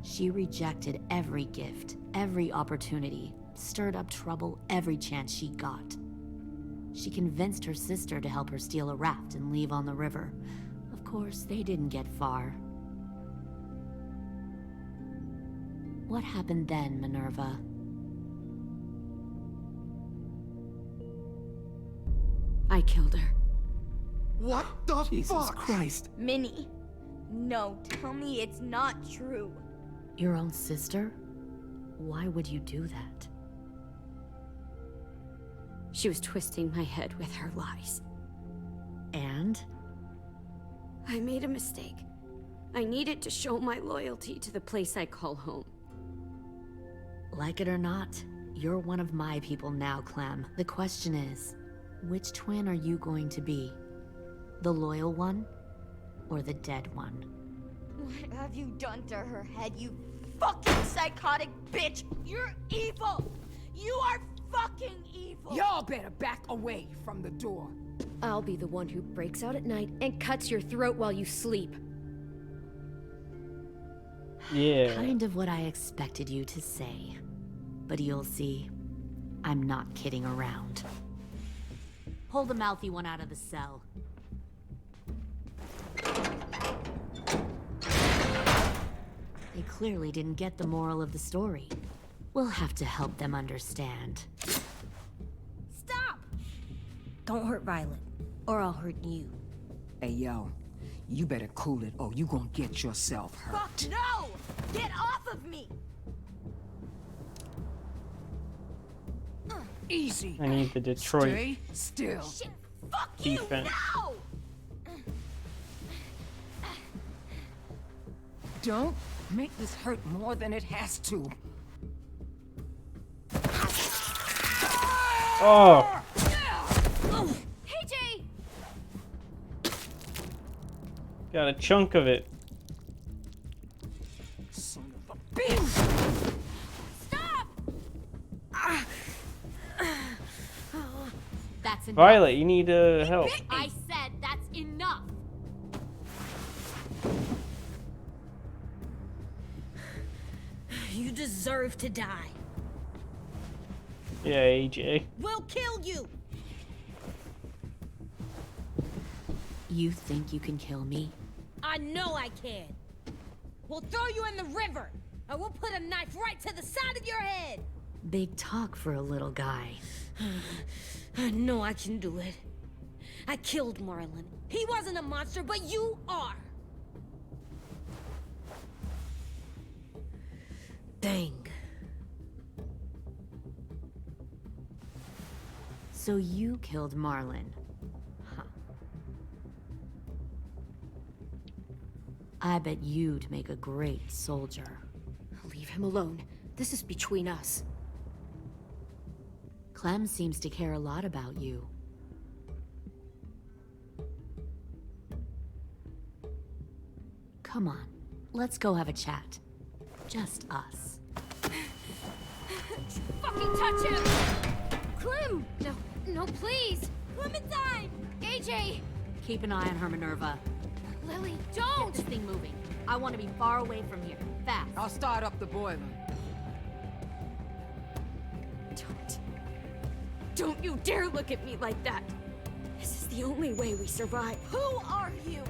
She rejected every gift, every opportunity, stirred up trouble every chance she got. She convinced her sister to help her steal a raft and leave on the river. Of course, they didn't get far. What happened then, Minerva? I killed her. What the Jesus fuck? Christ. Minnie, no, tell me it's not true. Your own sister? Why would you do that? She was twisting my head with her lies. And? I made a mistake. I needed to show my loyalty to the place I call home. Like it or not, you're one of my people now, Clem. The question is, which twin are you going to be? The loyal one, or the dead one? What have you done to her head, you fucking psychotic bitch? You're evil! You are fucking evil! Y'all better back away from the door. I'll be the one who breaks out at night and cuts your throat while you sleep. Yeah. Kind of what I expected you to say. But you'll see, I'm not kidding around. Pull the mouthy one out of the cell. They clearly didn't get the moral of the story. We'll have to help them understand. Stop! Don't hurt Violet, or I'll hurt you. Hey, yo, you better cool it or you gonna get yourself hurt. Fuck no! Get off of me! Easy. I need the Detroit Stay still. Shit, fuck defense. you now! Don't make this hurt more than it has to. Oh! Hey, Jay! Got a chunk of it. Son of a bitch! Stop! That's enough. Violet, you need help. I said that's enough. You deserve to die. Yeah, AJ. We'll kill you! You think you can kill me? I know I can. We'll throw you in the river, and we'll put a knife right to the side of your head. Big talk for a little guy. I know I can do it. I killed Marlon. He wasn't a monster, but you are. Dang. So you killed Marlon. Huh. I bet you'd make a great soldier. Leave him alone. This is between us. Clem seems to care a lot about you. Come on, let's go have a chat. Just us. Fucking touch him! Clem! No, please! Clementine! AJ! Keep an eye on her, Minerva. Lily, don't! Get this thing moving. I want to be far away from here. Fast. I'll start up the boiler. Don't you dare look at me like that. This is the only way we survive. Who are you?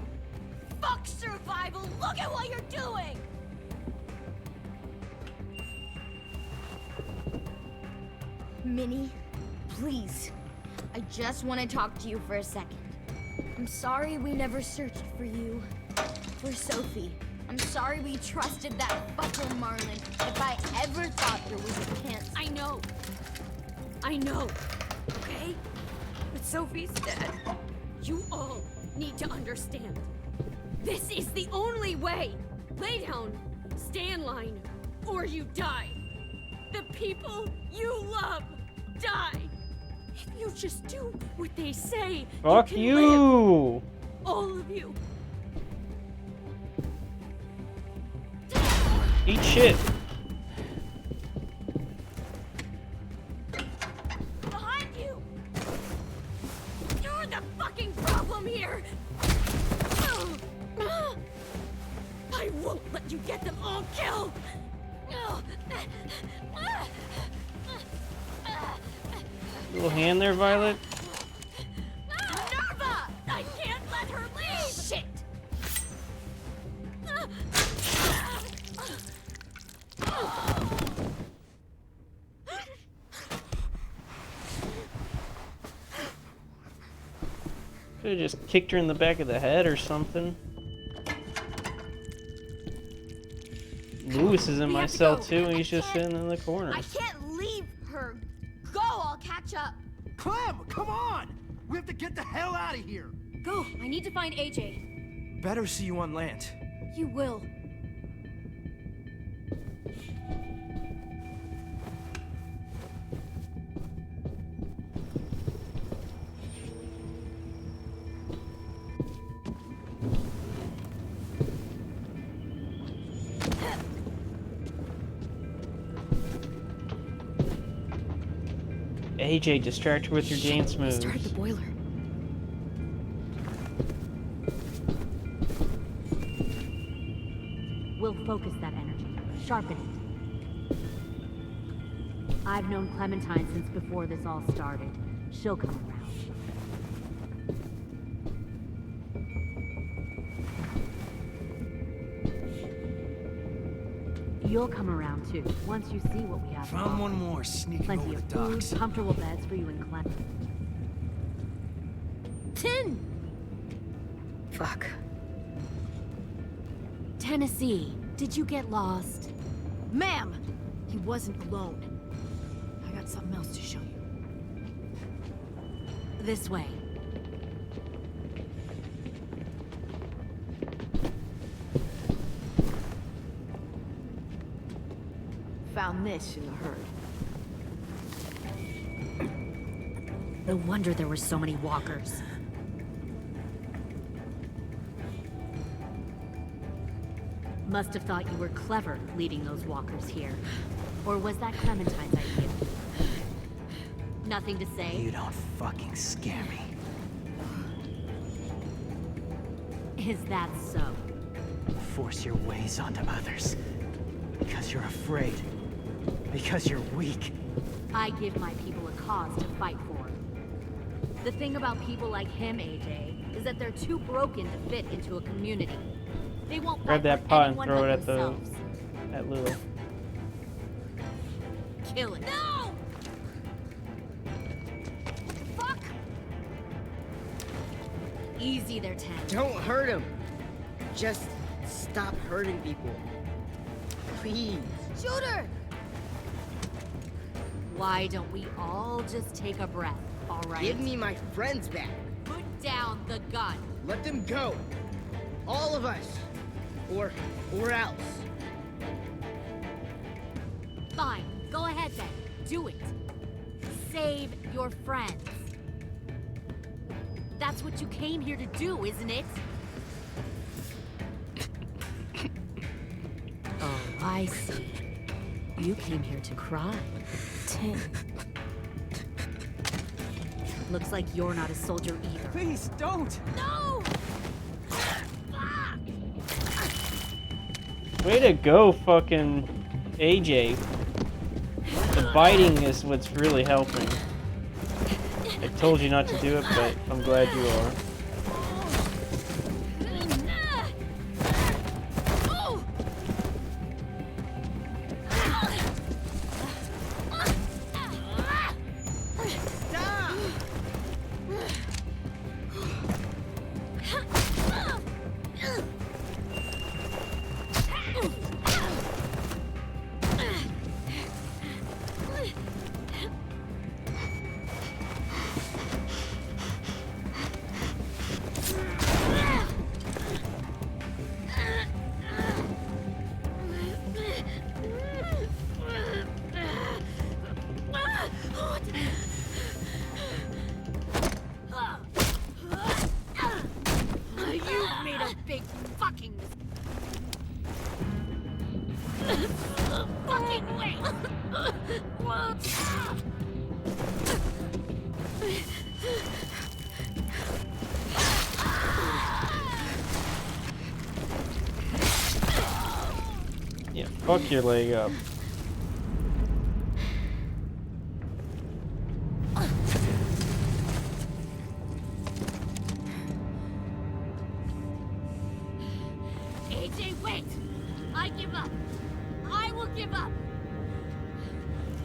Fuck survival! Look at what you're doing! Minnie, please. I just want to talk to you for a second. I'm sorry we never searched for you. For Sophie. I'm sorry we trusted that fucker Marlon. If I ever thought there was a chance. I know, okay? But Sophie's dead. You all need to understand. This is the only way. Lay down, stay in line, or you die. The people you love die. If you just do what they say, Fuck you can you! live. All of you. Eat shit. Behind you! You're the fucking problem here! I won't let you get them all killed! Little hand there, Violet. Minerva! I can't let her leave! Shit! Could have just kicked her in the back of the head or something. Lewis is in my cell too, and he's just sitting in the corner. I can't leave her. Go, I'll catch up. Clem, come on! We have to get the hell out of here. Go! I need to find AJ. Better see you on land. You will. AJ, distract her with your dance moves. Start the boiler. We'll focus that energy, sharpen it. I've known Clementine since before this all started. She'll come around. You'll come around too, once you see what we have. Found one more sneaking Plenty over of the food, docks. comfortable beds for you and Clem. Tin! Fuck. Tennessee, did you get lost? Ma'am, he wasn't alone. I got something else to show you. This way. Found this in the herd. No wonder there were so many walkers. Must have thought you were clever leading those walkers here. Or was that Clementine's idea? Nothing to say? You don't fucking scare me. Is that so? Force your ways onto others. Because you're afraid. Because you're weak. I give my people a cause to fight for. The thing about people like him, AJ, is that they're too broken to fit into a community. They won't Grab fight that for pot and anyone throw but it at themselves. at Lulu. Kill it. No! Fuck! Easy there, Ten. Don't hurt him. Just stop hurting people. Please. Shoot her! Why don't we all just take a breath, all right? Give me my friends back. Put down the gun. Let them go. All of us. Or else. Fine, go ahead then. Do it. Save your friends. That's what you came here to do, isn't it? Oh, I see. You came here to cry. Tin. Looks like you're not a soldier either. Please, don't! No! Way to go, fucking AJ. The Fighting is what's really helping. I told you not to do it, but I'm glad you are. You made a big fucking fucking way. Yeah, fuck your leg up. AJ, wait! I give up. I will give up.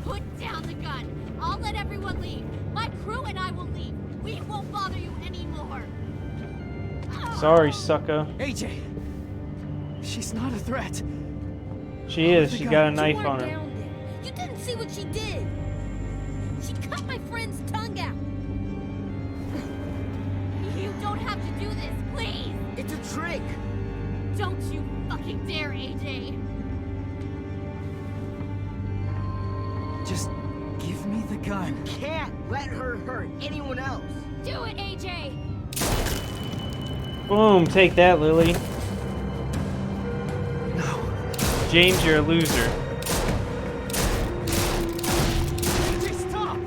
Put down the gun. I'll let everyone leave. My crew and I will leave. We won't bother you anymore. Sorry, sucker. AJ! She's not a threat. She is. She got a knife You on weren't her. down there. You didn't see what she did. She cut my friend's tongue out. You don't have to do this, please. It's a trick. Don't you fucking dare, AJ. Just give me the gun. Can't let her hurt anyone else. Do it, AJ. Boom, take that, Lily. James, you're a loser. AJ, stop!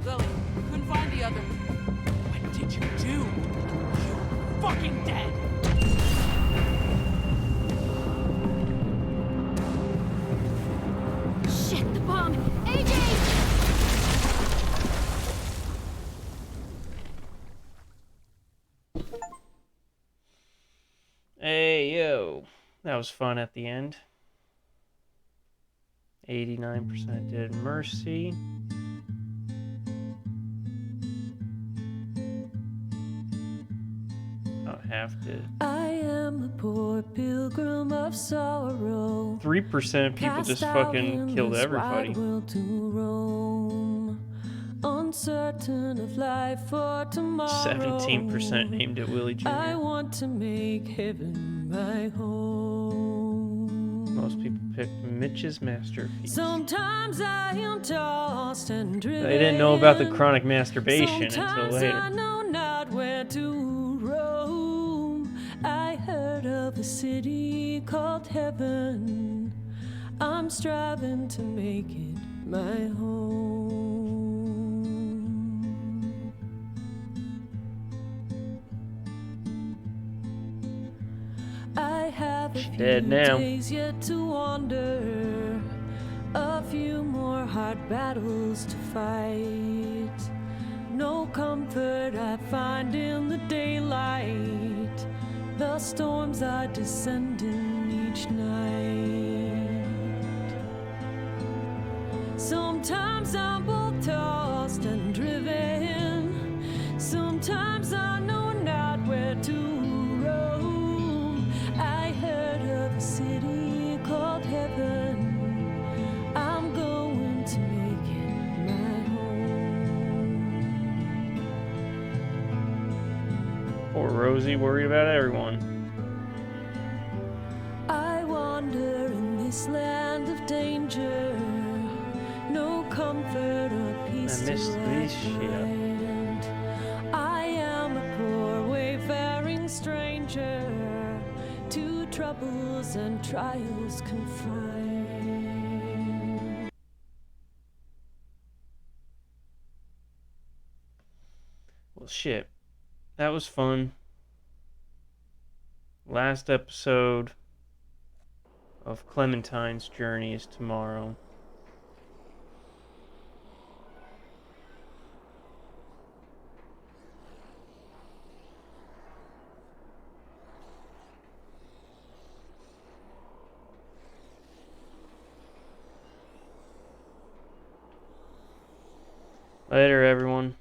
Lily, couldn't find the other. What did you do? You fucking dead. Shit, the bomb. AJ! Hey, yo. That was fun at the end. 89% did Mercy. About half did. I am a poor pilgrim of sorrow. 3% of people just fucking killed everybody. Uncertain of life for tomorrow. 17% named it Willie Jr. I want to make heaven my home. Most people picked Mitch's Masterpiece. Sometimes I am tossed and driven. They didn't know about the chronic masturbation until Sometimes later. I know not where to roam. I heard of a city called heaven. I'm striving to make it my home. I have a few dead now. days yet to wander, a few more hard battles to fight. No comfort I find in the daylight. The storms are descending each night. Sometimes I'm both tossed and driven. Sometimes I know not where to roam. I heard of a city called heaven. I'm going to make it my home. Poor Rosie worried about everyone. I wander in this land of danger. No comfort or peace I missed to this shit. find. I am a poor wayfaring stranger, to troubles and trials confined. Well, shit. That was fun. Last episode of Clementine's journey is tomorrow. Later, everyone.